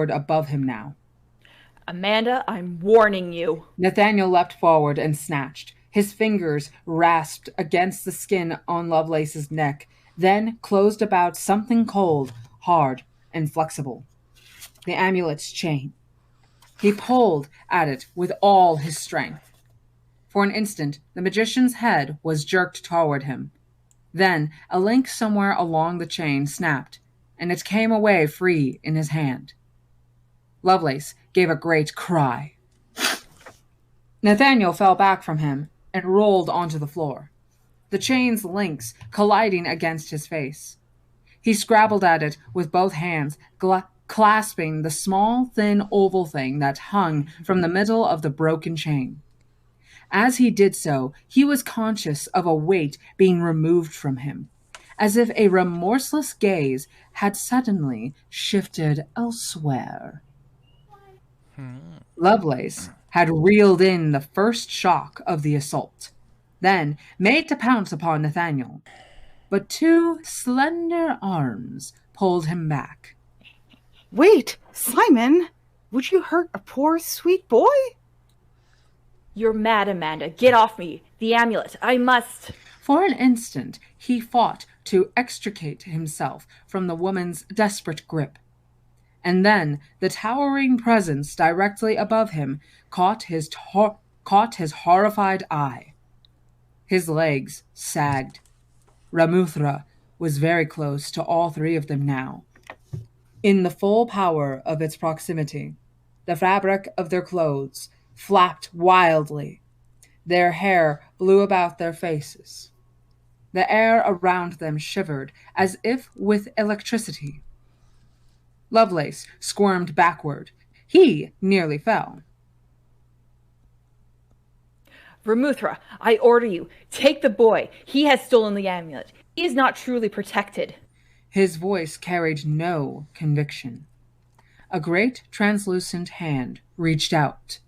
above him now. Amanda, I'm warning you. Nathaniel leapt forward and snatched. His fingers rasped against the skin on Lovelace's neck, then closed about something cold, hard, and flexible. The amulet's chain. He pulled at it with all his strength. For an instant, the magician's head was jerked toward him. Then a link somewhere along the chain snapped, and it came away free in his hand. Lovelace gave a great cry. Nathaniel fell back from him and rolled onto the floor, the chain's links colliding against his face. He scrabbled at it with both hands, clasping the small, thin oval thing that hung from the middle of the broken chain. As he did so, he was conscious of a weight being removed from him, as if a remorseless gaze had suddenly shifted elsewhere. Lovelace had reeled in the first shock of the assault, then made to pounce upon Nathaniel. But two slender arms pulled him back. Wait, Simon! Would you hurt a poor, sweet boy? You're mad, Amanda. Get off me. The amulet. I must. For an instant, he fought to extricate himself from the woman's desperate grip. And then the towering presence directly above him caught his horrified eye. His legs sagged. Ramuthra was very close to all three of them now. In the full power of its proximity, the fabric of their clothes flapped wildly. Their hair blew about their faces. The air around them shivered as if with electricity. Lovelace squirmed backward. He nearly fell. Ramuthra, I order you, take the boy. He has stolen the amulet. He is not truly protected. His voice carried no conviction. A great translucent hand reached out.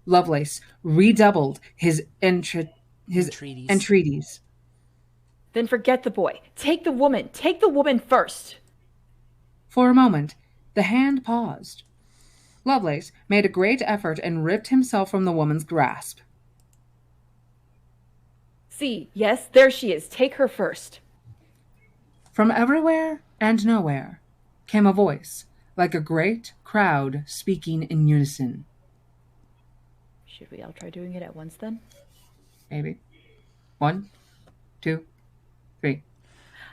Lovelace redoubled his entreaties. Then forget the boy. Take the woman. Take the woman first. For a moment, the hand paused. Lovelace made a great effort and ripped himself from the woman's grasp. See, yes, there she is. Take her first. From everywhere and nowhere came a voice, like a great crowd speaking in unison. Should we all try doing it at once then? Maybe. 1, 2, 3.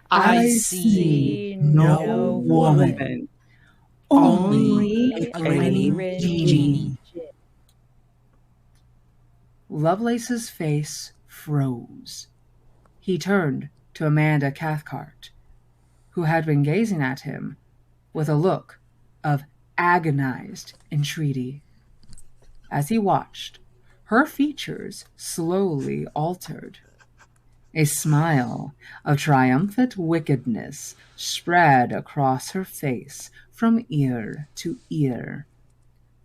I see no woman, only a grinning genie. Lovelace's face froze. He turned to Amanda Cathcart, who had been gazing at him with a look of agonized entreaty. As he watched, her features slowly altered. A smile of triumphant wickedness spread across her face from ear to ear.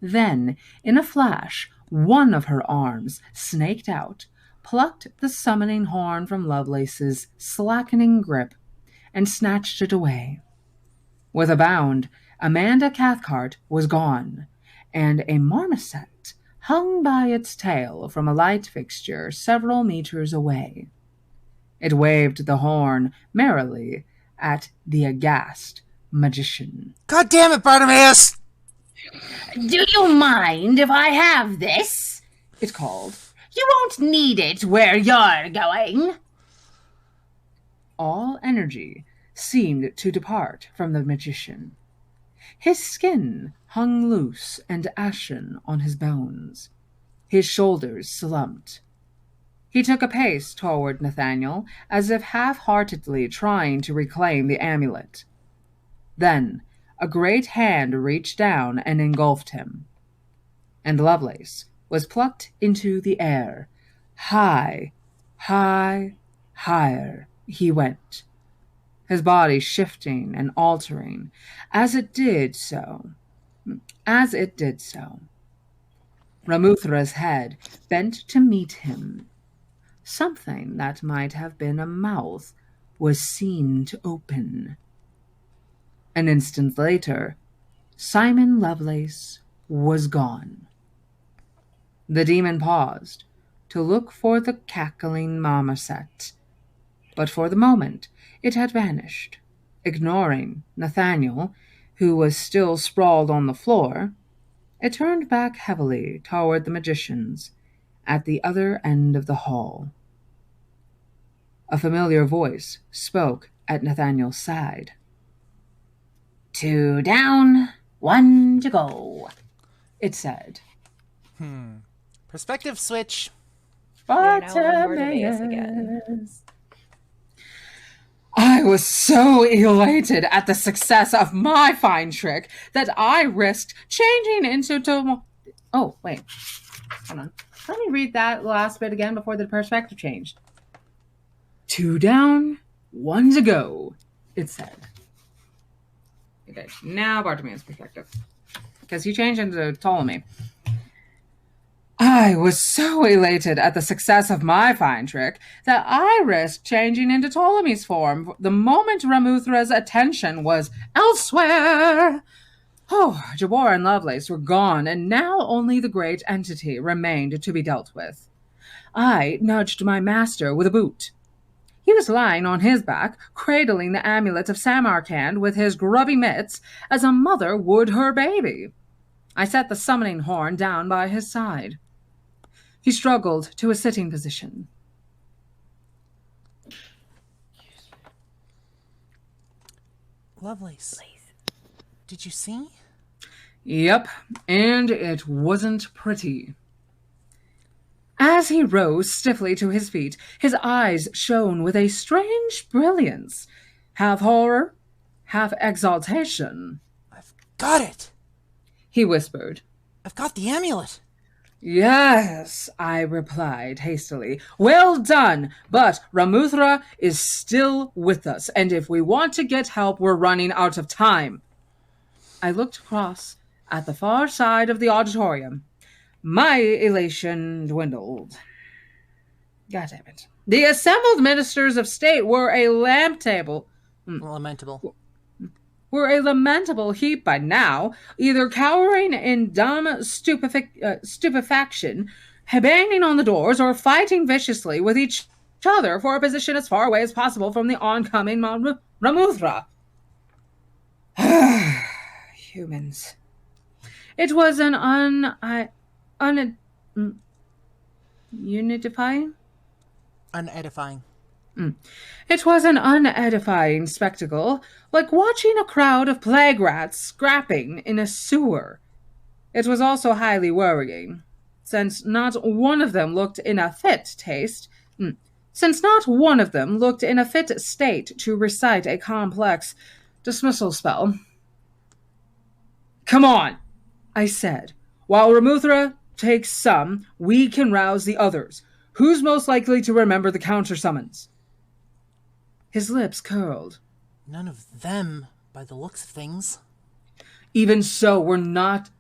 Then, in a flash, one of her arms snaked out, plucked the summoning horn from Lovelace's slackening grip, and snatched it away. With a bound, Amanda Cathcart was gone, and a marmoset hung by its tail from a light fixture several meters away. It waved the horn merrily at the aghast magician. God damn it, Bartimaeus! Do you mind if I have this? It called. You won't need it where you're going. All energy seemed to depart from the magician. His skin hung loose and ashen on his bones. His shoulders slumped. He took a pace toward Nathaniel, as if half-heartedly trying to reclaim the amulet. Then a great hand reached down and engulfed him, and Lovelace was plucked into the air. High, high, higher he went, his body shifting and altering as it did so. Ramuthra's head bent to meet him. Something that might have been a mouth was seen to open. An instant later, Simon Lovelace was gone. The demon paused, to look for the cackling marmoset. But for the moment it had vanished. Ignoring Nathaniel, who was still sprawled on the floor, it turned back heavily toward the magicians at the other end of the hall. A familiar voice spoke at Nathaniel's side. 2 down, 1 to go, it said. Perspective switch. Bartimaeus again. I was so elated at the success of my fine trick that I risked changing into Oh, wait. Hold on. Let me read that last bit again before the perspective changed. 2 down, 1 to go, it said. Okay, now Bartimaeus' perspective. Because he changed into Ptolemy. I was so elated at the success of my fine trick that I risked changing into Ptolemy's form the moment Ramuthra's attention was elsewhere. Oh, Jabor and Lovelace were gone, and now only the great entity remained to be dealt with. I nudged my master with a boot. He was lying on his back, cradling the Amulet of Samarkand with his grubby mitts as a mother would her baby. I set the summoning horn down by his side. He struggled to a sitting position. Lovelace, did you see? Yep, and it wasn't pretty. As he rose stiffly to his feet, his eyes shone with a strange brilliance, half horror, half exaltation. I've got it, he whispered. I've got the amulet. Yes, I replied hastily. Well done, but Ramuthra is still with us, and if we want to get help, we're running out of time. I looked across at the far side of the auditorium. My elation dwindled. God damn it. The assembled ministers of state were a Lamentable. Were a lamentable heap by now, either cowering in dumb stupefaction, banging on the doors, or fighting viciously with each other for a position as far away as possible from the oncoming Ramuthra. Humans. It was an unedifying? Unedifying. It was an unedifying spectacle, like watching a crowd of plague rats scrapping in a sewer. It was also highly worrying, since not one of them looked in a fit state to recite a complex dismissal spell. Come on, I said. While Ramuthra takes some, we can rouse the others. Who's most likely to remember the counter-summons? His lips curled. None of them, by the looks of things. Even so,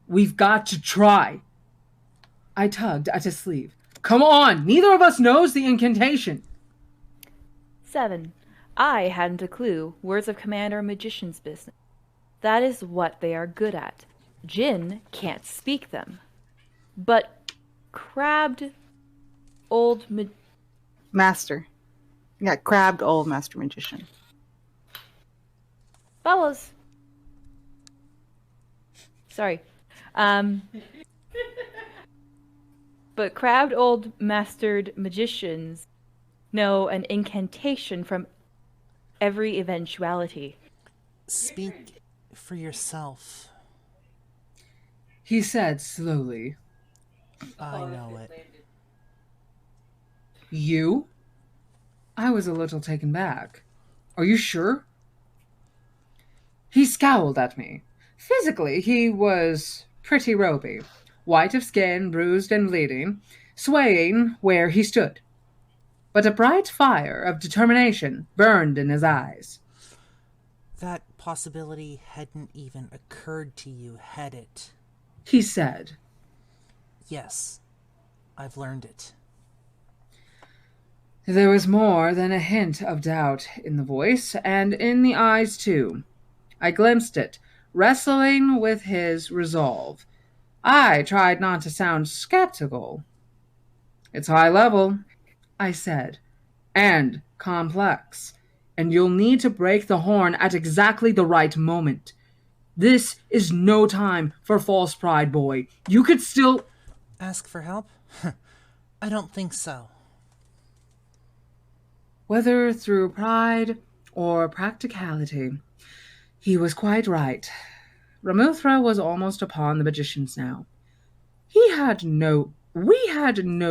we've got to try. I tugged at his sleeve. Come on, neither of us knows the incantation. 7. I hadn't a clue. Words of command are magician's business. That is what they are good at. Jinn can't speak them. But crabbed old Master. Yeah, crabbed old master magician. Fellows. Sorry. But crabbed old mastered magicians know an incantation from every eventuality. Speak for yourself. He said slowly. I know it. You? I was a little taken back. Are you sure? He scowled at me. Physically, he was pretty ropey, white of skin, bruised and bleeding, swaying where he stood. But a bright fire of determination burned in his eyes. That possibility hadn't even occurred to you, had it? He said. Yes, I've learned it. There was more than a hint of doubt in the voice, and in the eyes, too. I glimpsed it, wrestling with his resolve. I tried not to sound skeptical. It's high level, I said, and complex, and you'll need to break the horn at exactly the right moment. This is no time for false pride, boy. You could still... Ask for help? I don't think so. Whether through pride or practicality, he was quite right. Ramuthra was almost upon the magicians now. We had no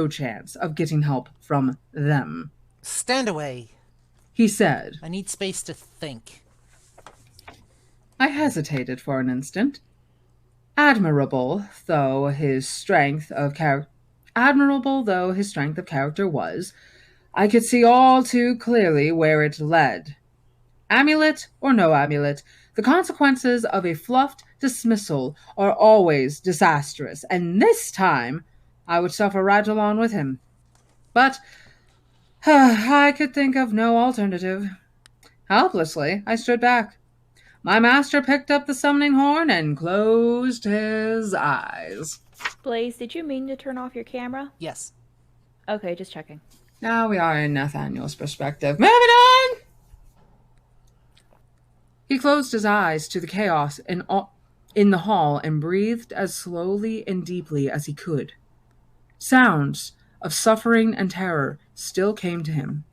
chance of getting help from them. Stand away, He said. I need space to think. I hesitated for an instant. Admirable though his strength of character was, I could see all too clearly where it led. Amulet or no amulet, the consequences of a fluffed dismissal are always disastrous, and this time I would suffer right along with him. But I could think of no alternative. Helplessly, I stood back. My master picked up the summoning horn and closed his eyes. Blaze, did you mean to turn off your camera? Yes. Okay, just checking. Now we are in Nathaniel's perspective. Moving on! He closed his eyes to the chaos in the hall and breathed as slowly and deeply as he could. Sounds of suffering and terror still came to him,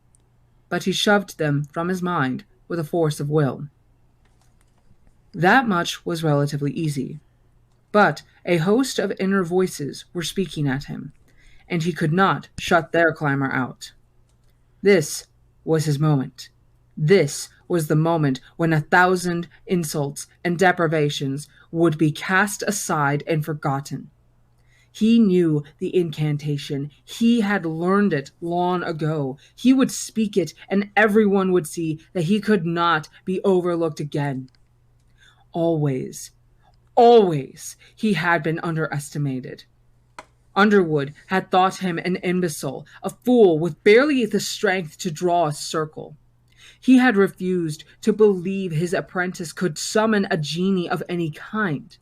but he shoved them from his mind with a force of will. That much was relatively easy, but a host of inner voices were speaking at him, and he could not shut their clamor out. This was his moment. This was the moment when 1,000 insults and deprivations would be cast aside and forgotten. He knew the incantation. He had learned it long ago. He would speak it, and everyone would see that he could not be overlooked again. Always, he had been underestimated. Underwood had thought him an imbecile, a fool with barely the strength to draw a circle. He had refused to believe his apprentice could summon a genie of any kind.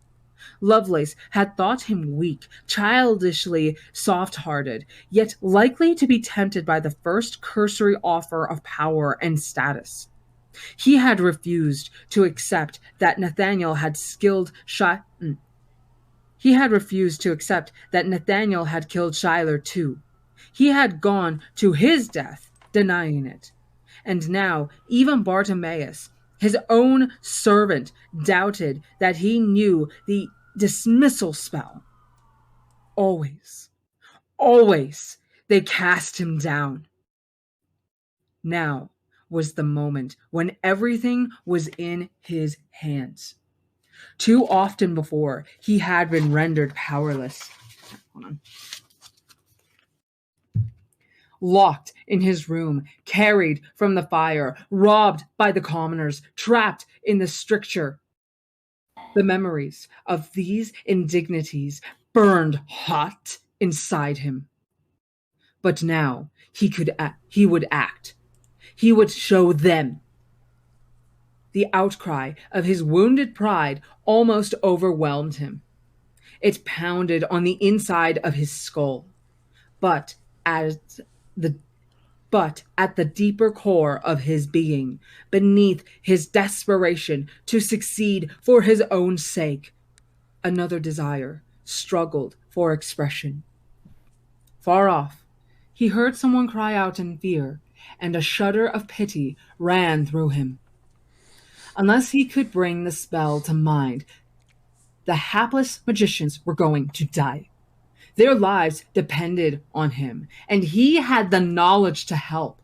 Lovelace had thought him weak, childishly soft-hearted, yet likely to be tempted by the first cursory offer of power and status. He had refused to accept that Nathaniel had killed Schuyler too. He had gone to his death, denying it. And now, even Bartimaeus, his own servant, doubted that he knew the dismissal spell. Always, they cast him down. Now was the moment when everything was in his hands. Too often before, he had been rendered powerless. Hold on. Locked in his room, carried from the fire, robbed by the commoners, trapped in the stricture. The memories of these indignities burned hot inside him. But now he would act. He would show them. The outcry of his wounded pride almost overwhelmed him. It pounded on the inside of his skull. But at the deeper core of his being, beneath his desperation to succeed for his own sake, another desire struggled for expression. Far off, he heard someone cry out in fear, and a shudder of pity ran through him. Unless he could bring the spell to mind, the hapless magicians were going to die. Their lives depended on him, and he had the knowledge to help.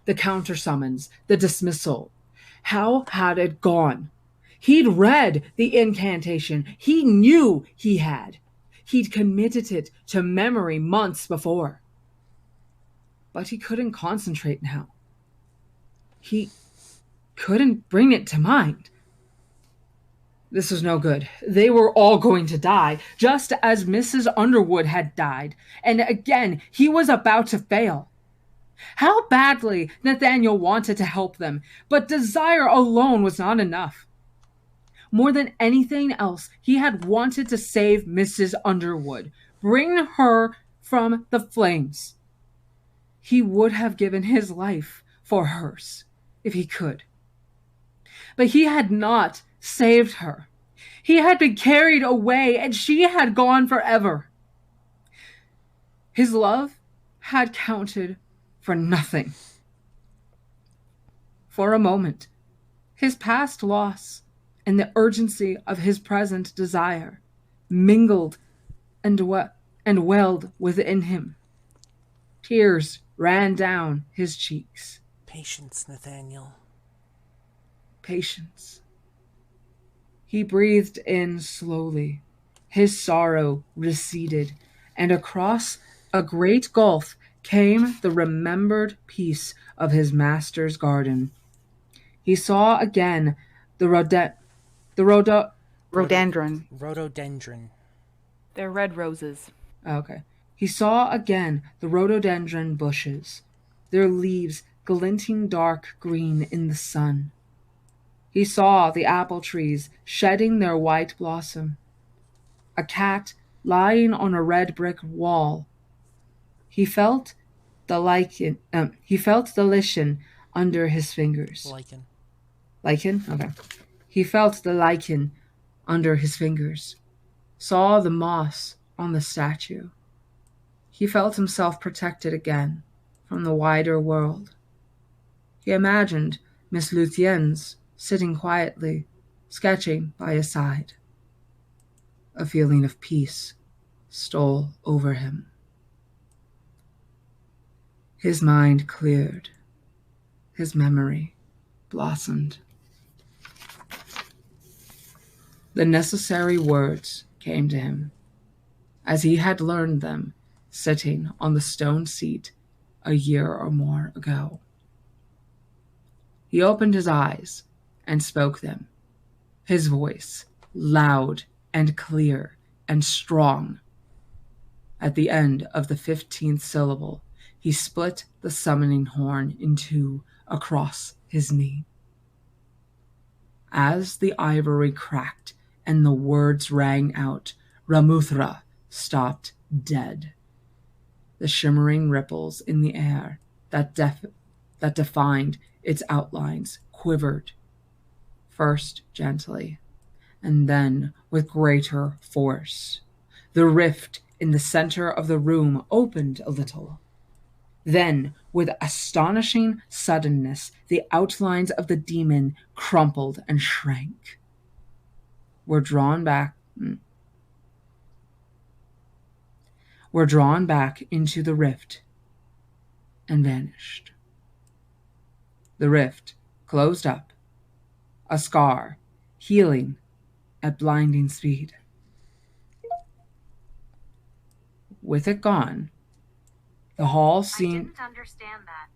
The counter-summons, the dismissal. How had it gone? He'd read the incantation. He knew he had. He'd committed it to memory months before. But he couldn't concentrate now. He couldn't bring it to mind. This was no good. They were all going to die, just as Mrs. Underwood had died. And again, he was about to fail. How badly Nathaniel wanted to help them, but desire alone was not enough. More than anything else, he had wanted to save Mrs. Underwood, bring her from the flames. He would have given his life for hers if he could. But he had not saved her. He had been carried away, and she had gone forever. His love had counted for nothing. For a moment, his past loss and the urgency of his present desire mingled and welled within him. Tears ran down his cheeks. Patience, Nathaniel. Patience. He breathed in slowly. His sorrow receded, and across a great gulf came the remembered peace of his master's garden. He saw again the Rhododendron. Rhododendron. They're red roses. Okay. He saw again the rhododendron bushes, their leaves glinting dark green in the sun. He saw the apple trees shedding their white blossom. A cat lying on a red brick wall. He felt the lichen. Under his fingers. Lichen? Okay. He felt the lichen under his fingers. Saw the moss on the statue. He felt himself protected again from the wider world. He imagined Miss Luthiene's sitting quietly, sketching by his side. A feeling of peace stole over him. His mind cleared. His memory blossomed. The necessary words came to him, as he had learned them sitting on the stone seat a year or more ago. He opened his eyes and spoke them, his voice loud and clear and strong. At the end of the 15th syllable, he split the summoning horn in two across his knee. As the ivory cracked and the words rang out, Ramuthra stopped dead. The shimmering ripples in the air that defined its outlines quivered, first gently, and then with greater force. The rift in the center of the room opened a little. Then, with astonishing suddenness, the outlines of the demon crumpled and shrank. Were drawn back into the rift and vanished. The rift closed up, a scar healing at blinding speed. With it gone, the hall seemed... I didn't understand that.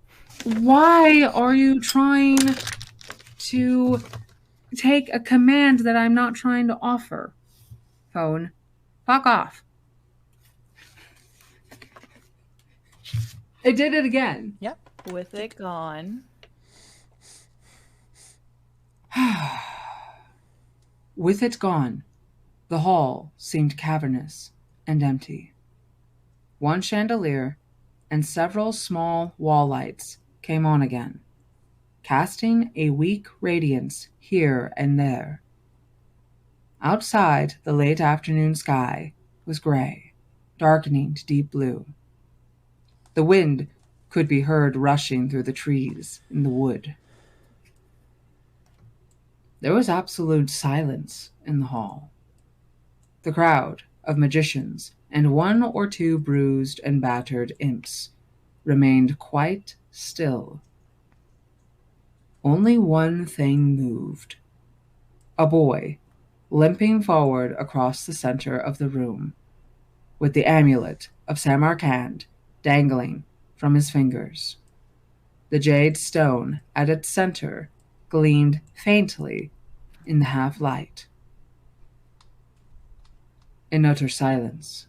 Why are you trying to take a command that I'm not trying to offer? Phone, fuck off. It did it again. Yep. With it gone. With it gone, the hall seemed cavernous and empty. One chandelier and several small wall lights came on again, casting a weak radiance here and there. Outside, the late afternoon sky was gray, darkening to deep blue. The wind could be heard rushing through the trees in the wood. There was absolute silence in the hall. The crowd of magicians and one or two bruised and battered imps remained quite still. Only one thing moved. A boy, limping forward across the center of the room, with the Amulet of Samarkand dangling from his fingers. The jade stone at its center gleamed faintly in the half-light. In utter silence,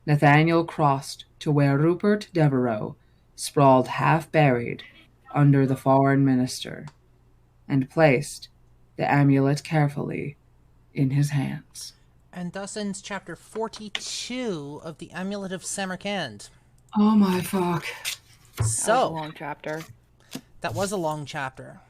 Nathaniel crossed to where Rupert Devereux sprawled half-buried under the foreign minister, and placed the amulet carefully in his hands. And thus ends chapter 42 of the Amulet of Samarkand. Oh my fuck. That was a long chapter. That was a long chapter.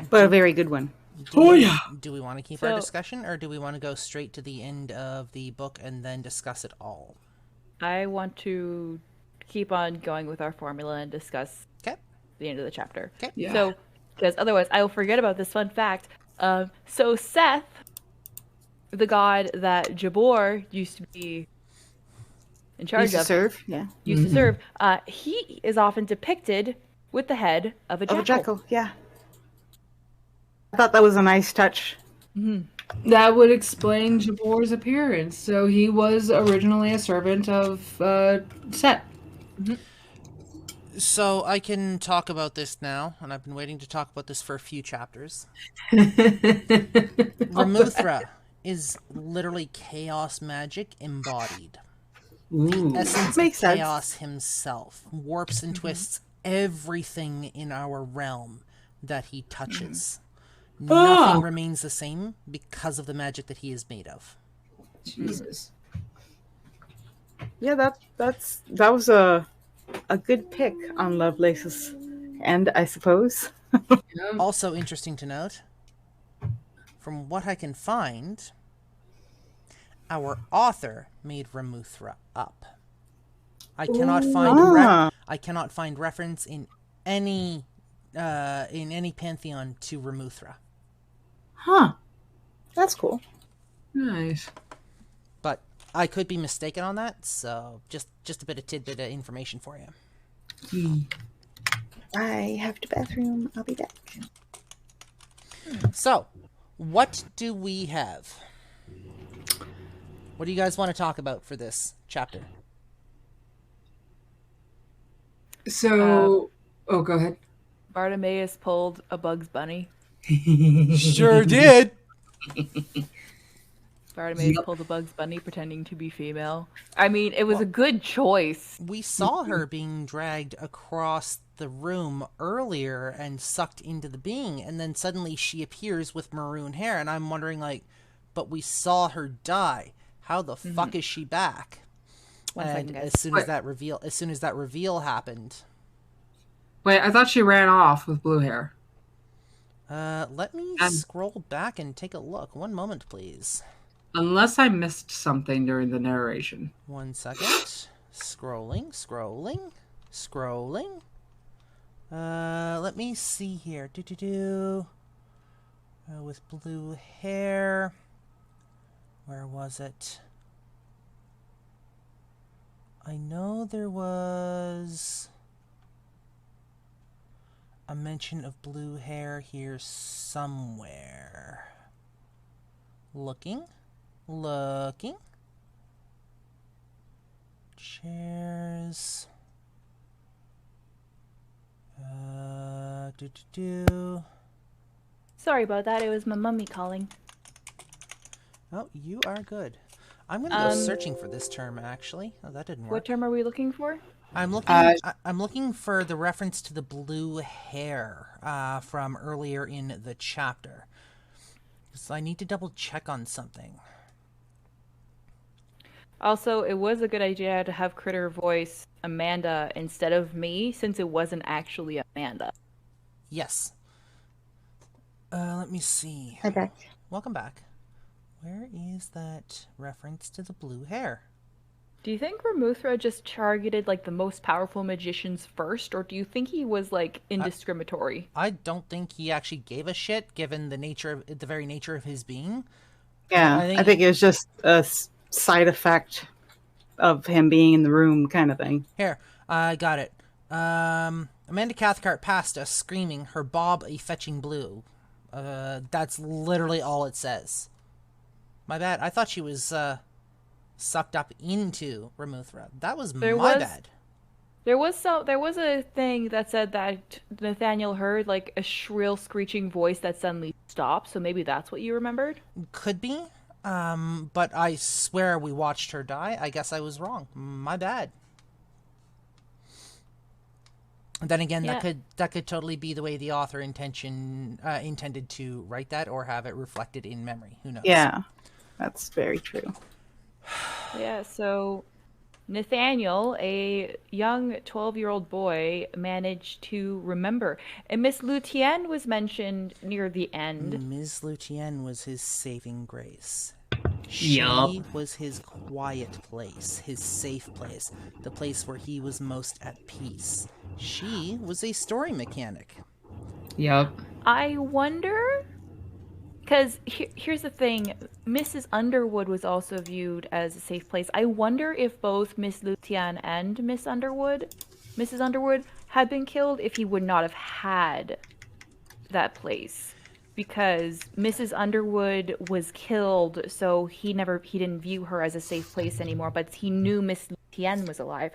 But a very good one. Do we want to keep our discussion, or do we want to go straight to the end of the book and then discuss it all? I want to keep on going with our formula and discuss the end of the chapter. Okay. Yeah. So, because otherwise I will forget about this fun fact. So Seth, the god that Jabor used to be in charge of, used to serve, he is often depicted with the head of a jackal. Of a jackal, yeah. I thought that was a nice touch. Mm-hmm. That would explain Jabor's appearance. So he was originally a servant of Set. Mm-hmm. So I can talk about this now, and I've been waiting to talk about this for a few chapters. Ramuthra is literally chaos magic embodied. The essence of chaos himself warps and twists everything in our realm that he touches. Nothing remains the same because of the magic that he is made of. Jesus. Yeah, that was a good pick on Lovelace's end, I suppose. Also interesting to note, from what I can find, our author made Ramuthra up. I cannot find reference in any pantheon to Ramuthra. Huh. That's cool. Nice. But I could be mistaken on that, so just a bit of tidbit of information for you. I have to bathroom. I'll be back. So, what do we have? What do you guys want to talk about for this chapter? So, go ahead. Bartimaeus pulled a Bugs Bunny. Sure did. Bartimaeus pulled a Bugs Bunny pretending to be female. I mean, it was a good choice. We saw her being dragged across the room earlier and sucked into the being, and then suddenly she appears with maroon hair, and I'm wondering, like, but we saw her die. How the fuck is she back? And as soon as that reveal happened. Wait, I thought she ran off with blue hair. Let me scroll back and take a look. One moment, please. Unless I missed something during the narration. 1 second. Scrolling. Let me see here. With blue hair. Where was it? I know there was a mention of blue hair here somewhere. Looking. Chairs. Sorry about that. It was my mummy calling. Oh, you are good. I'm going to go searching for this term, actually. Oh, that didn't work. What term are we looking for? I'm looking for the reference to the blue hair from earlier in the chapter. So I need to double check on something. Also, it was a good idea to have Critter voice Amanda instead of me, since it wasn't actually Amanda. Yes. Let me see. Hi, back. Welcome back. Where is that reference to the blue hair? Do you think Ramuthra just targeted, like, the most powerful magicians first, or do you think he was, like, indiscriminatory? I don't think he actually gave a shit, given the very nature of his being. Yeah, I think it was just a side effect of him being in the room kind of thing. Here, I got it. Amanda Cathcart passed us, screaming, her bob a fetching blue. That's literally all it says. My bad. I thought she was sucked up into Ramuthra. That was my bad. There was a thing that said that Nathaniel heard, like, a shrill screeching voice that suddenly stopped, so maybe that's what you remembered? Could be. But I swear we watched her die. I guess I was wrong. My bad. Then again, that could totally be the way the author intended to write that, or have it reflected in memory. Who knows? Yeah, that's very true. Yeah, so Nathaniel, a young 12-year-old boy, managed to remember. And Miss Lutien was mentioned near the end. Ms. Lutien was his saving grace. Yup. She was his quiet place, his safe place, the place where he was most at peace. She was a story mechanic. Yep. I wonder... Because here's the thing, Mrs. Underwood was also viewed as a safe place. I wonder if both Miss Lutien and Mrs. Underwood had been killed, if he would not have had that place. Because Mrs. Underwood was killed, so he didn't view her as a safe place anymore, but he knew Miss Lutien was alive.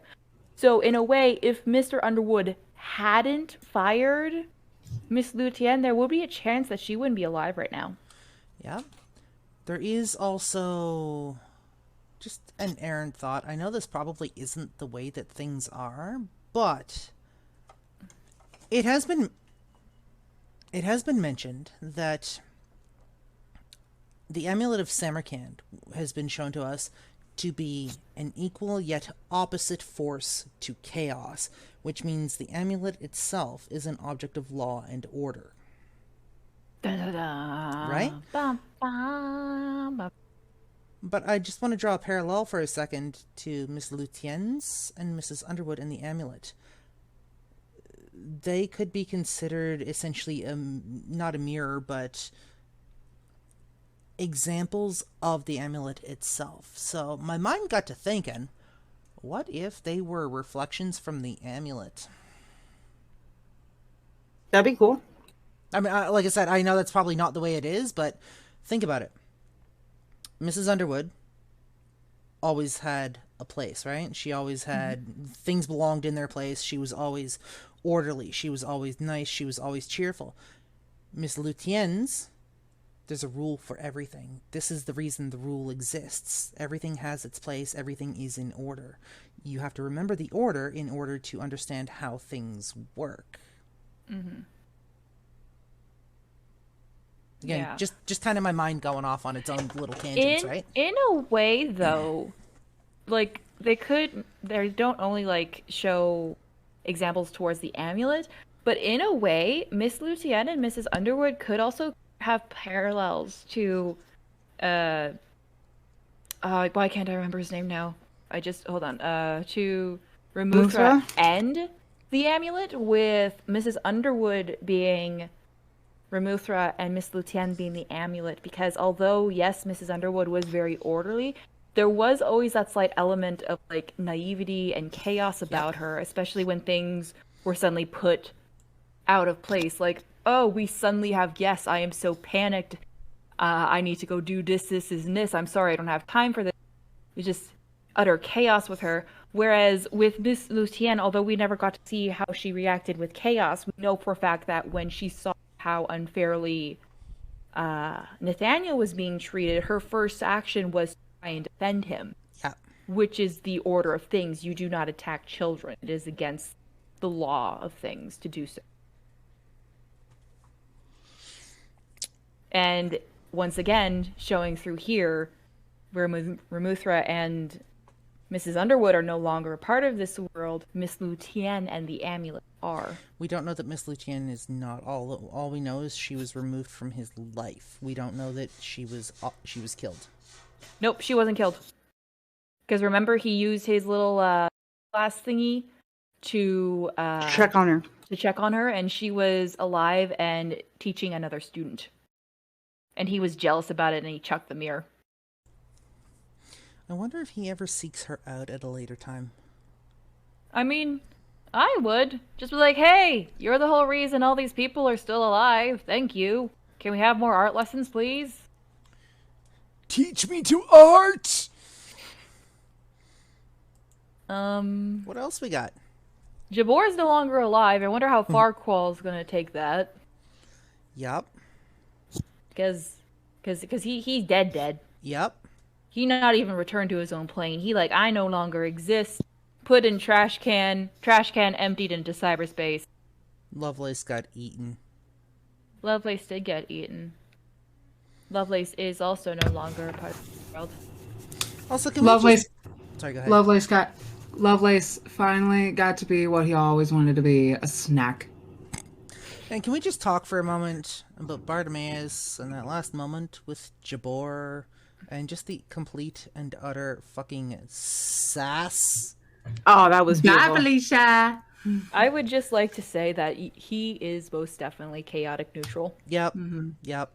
So in a way, if Mr. Underwood hadn't fired Miss Lutien, there would be a chance that she wouldn't be alive right now. Yeah. There is also just an errant thought. I know this probably isn't the way that things are, but it has been mentioned that the Amulet of Samarkand has been shown to us to be an equal yet opposite force to chaos, which means the amulet itself is an object of law and order. Da, da, da. Right? Bum, bum, bum. But I just want to draw a parallel for a second to Miss Lutien's and Mrs. Underwood and the amulet. They could be considered essentially not a mirror, but examples of the amulet itself. So my mind got to thinking, what if they were reflections from the amulet? That'd be cool. I mean, like I said, I know that's probably not the way it is, but think about it. Mrs. Underwood always had a place, right? She always had things belonged in their place. She was always orderly. She was always nice. She was always cheerful. Miss Lutien's, there's a rule for everything. This is the reason the rule exists. Everything has its place. Everything is in order. You have to remember the order in order to understand how things work. Mm-hmm. Again, Yeah. just kind of my mind going off on its own little tangents, right? In a way, though, like, they don't only, like, show examples towards the amulet, but in a way, Miss Lutien and Mrs. Underwood could also have parallels to, why can't I remember his name now? Hold on, to Ramuthra and the amulet, with Mrs. Underwood being Ramuthra and Miss Lutien being the amulet, because although, yes, Mrs. Underwood was very orderly, there was always that slight element of, like, naivety and chaos about her, especially when things were suddenly put out of place. Like, oh, we suddenly have guests. I am so panicked. I need to go do this, and this. I'm sorry, I don't have time for this. It's just utter chaos with her. Whereas with Miss Lutien, although we never got to see how she reacted with chaos, we know for a fact that when she saw how unfairly Nathaniel was being treated, her first action was to try and defend him. Yeah. Which is the order of things. You do not attack children. It is against the law of things to do so. And once again, showing through here, where Ramuthra and Mrs. Underwood are no longer a part of this world, Miss Lutien and the amulet are. We don't know that Miss Lutien is not all. All we know is she was removed from his life. We don't know that she was killed. Nope, she wasn't killed. Because remember, he used his little glass thingy to check on her. To check on her, and she was alive and teaching another student. And he was jealous about it, and he chucked the mirror. I wonder if he ever seeks her out at a later time. I mean, I would. Just be like, hey, you're the whole reason all these people are still alive. Thank you. Can we have more art lessons, please? Teach me to art! What else we got? Jabor's no longer alive. I wonder how Farquhall's gonna take that. Yup. Because he's dead. Yup. He not even returned to his own plane. He like, I no longer exist. put in trash can emptied into cyberspace. Lovelace got eaten. Lovelace did get eaten. Lovelace is also no longer a part of the world. Also, can Lovelace. we just... Sorry, go ahead. Lovelace finally got to be what he always wanted to be, a snack. And can we just talk for a moment about Bartimaeus and that last moment with Jabor and just the complete and utter fucking sass? Oh, that was beautiful. Bye, Felicia. I would just like to say that he is most definitely chaotic neutral. Yep. Mm-hmm. Yep.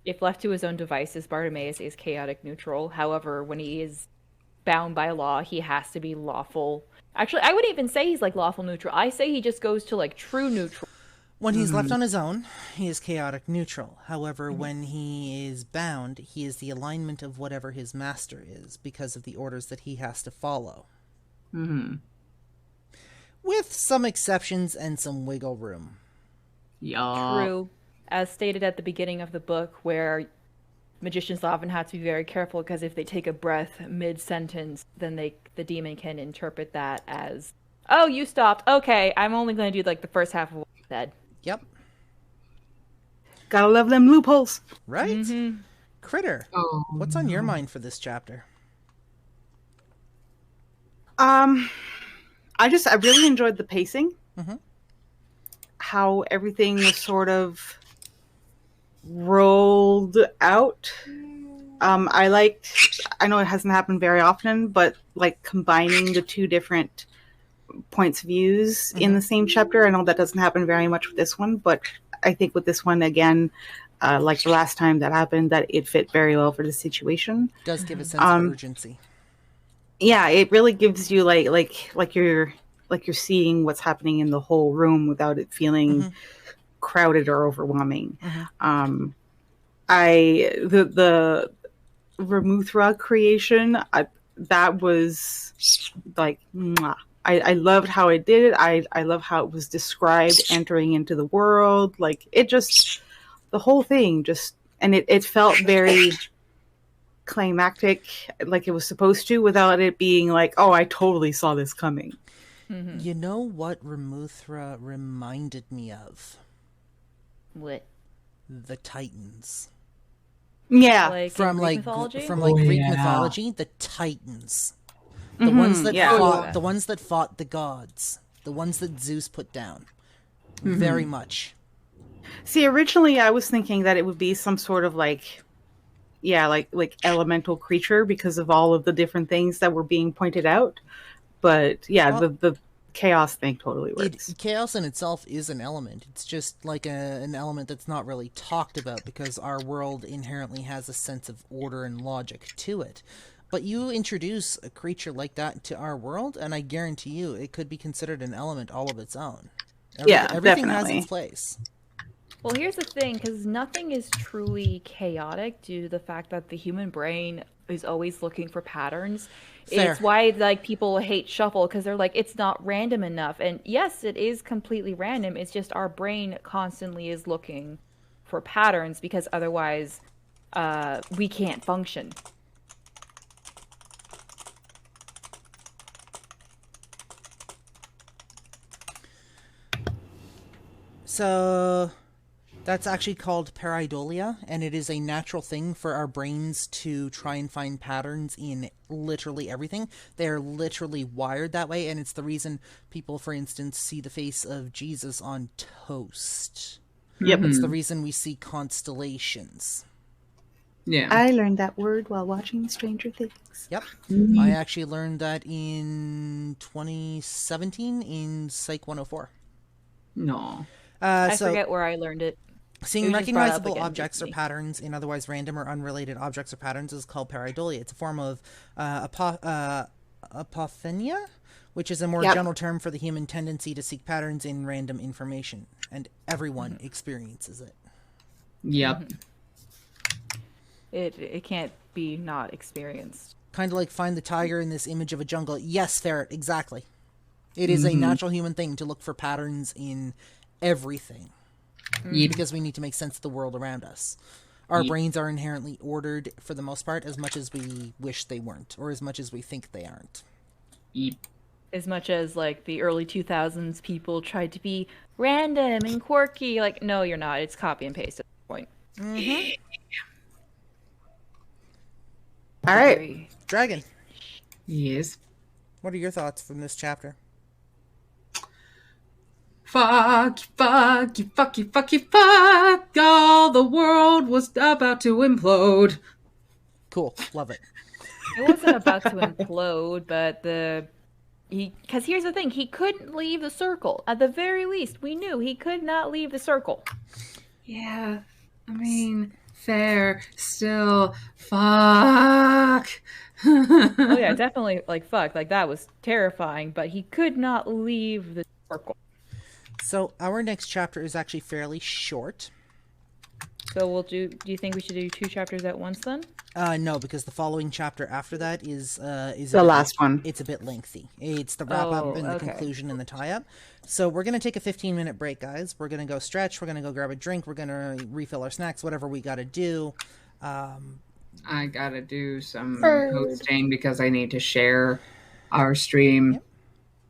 If left to his own devices, Bartimaeus is chaotic neutral. However, when he is bound by law, he has to be lawful. Actually, I wouldn't even say he's like lawful neutral. I say he just goes to like true neutral. When he's left on his own, he is chaotic neutral. However, when he is bound, he is the alignment of whatever his master is because of the orders that he has to follow. Mm-hmm. With some exceptions and some wiggle room. Yeah. True. As stated at the beginning of the book, where magicians often have to be very careful because if they take a breath mid-sentence, then the demon can interpret that as, oh, you stopped. Okay, I'm only going to do like the first half of what you said. Yep. Gotta love them loopholes. Right? Mm-hmm. Critter, what's on your mind for this chapter? I really enjoyed the pacing. Mm-hmm. How everything was sort of rolled out. I know it hasn't happened very often, but like combining the two different points of views in the same chapter. I know that doesn't happen very much with this one, but I think with this one, again, like the last time that happened, that it fit very well for the situation. Does give a sense of urgency. Yeah, it really gives you like you're seeing what's happening in the whole room without it feeling crowded or overwhelming. The Ramuthra creation, that was like, mwah. I loved how it did it. I love how it was described entering into the world. Like it just, the whole thing just, and it felt very climactic, like it was supposed to, without it being like, oh, I totally saw this coming. Mm-hmm. You know what Ramuthra reminded me of? What? The Titans. Yeah. Like From Greek like mythology? from like Greek mythology, the Titans. The ones that fought the gods. The ones that Zeus put down. Very much. See, originally I was thinking that it would be some sort of like elemental creature because of all of the different things that were being pointed out. But yeah, the chaos thing totally works. Chaos in itself is an element. It's just like an element that's not really talked about because our world inherently has a sense of order and logic to it. But you introduce a creature like that to our world, and I guarantee you it could be considered an element all of its own. Everything has its place. Well, here's the thing, because nothing is truly chaotic due to the fact that the human brain is always looking for patterns. Fair. It's why like people hate shuffle, because they're like, it's not random enough. And yes, it is completely random. It's just our brain constantly is looking for patterns because otherwise we can't function. So that's actually called pareidolia, and it is a natural thing for our brains to try and find patterns in literally everything. They're literally wired that way, and it's the reason people, for instance, see the face of Jesus on toast. Yep. It's the reason we see constellations. Yeah. I learned that word while watching Stranger Things. Yep. I actually learned that in 2017 in Psych 104. No. I forget where I learned it. Seeing It was just brought up recognizable again objects or recently. patterns in otherwise random or unrelated objects or patterns is called pareidolia. It's a form of apophenia, which is a more general term for the human tendency to seek patterns in random information, and everyone experiences it. Yep. It can't be not experienced. Kind of like find the tiger in this image of a jungle. Yes, ferret, exactly. It is a natural human thing to look for patterns in everything. Because we need to make sense of the world around us. Our brains are inherently ordered for the most part, as much as we wish they weren't, or as much as we think they aren't. Yep. As much as like the early 2000s people tried to be random and quirky, like no, you're not. It's copy and paste at this point. Mm-hmm. All right. Dragon, Yes. what are your thoughts from this chapter? Fuck, fuck, you fuck, you fuck, you fuck. All the world was about to implode. Cool. Love it. It wasn't about to implode, but because here's the thing, he couldn't leave the circle. At the very least, we knew he could not leave the circle. Yeah, I mean, fair, still, fuck. Oh yeah, definitely, like, fuck, like, that was terrifying, but he could not leave the circle. So our next chapter is actually fairly short. So do you think we should do 2 chapters at once then? No, because the following chapter after that is The last one. It's a bit lengthy. It's the wrap up and the conclusion and the tie up. So we're gonna take a 15-minute break, guys. We're gonna go stretch. We're gonna go grab a drink. We're gonna refill our snacks. Whatever we gotta do. I gotta do some posting because I need to share our stream.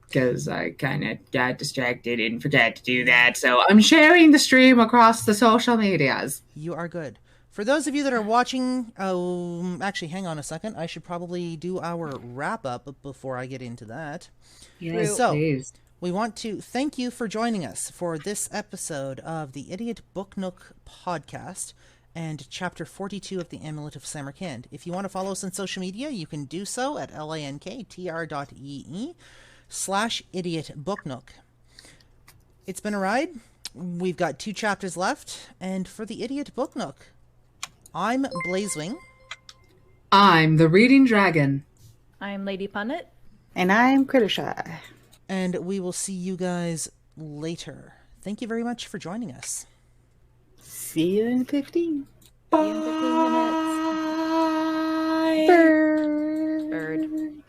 Because I kind of got distracted and forgot to do that. So I'm sharing the stream across the social medias. You are good. For those of you that are watching, actually, hang on a second. I should probably do our wrap up before I get into that. Yes, so, please. we want to thank you for joining us for this episode of the Idiot Book Nook podcast and chapter 42 of the Amulet of Samarkand. If you want to follow us on social media, you can do so at lanktr.ee/Idiot Book Nook. It's been a ride. We've got 2 chapters left, and for the Idiot Book Nook, I'm Blazewing. I'm the Reading Dragon. I'm Lady Punnet. And I'm Crittershy. And we will see you guys later. Thank you very much for joining us. See you in 15. See you in 15 minutes. Bye. Bird.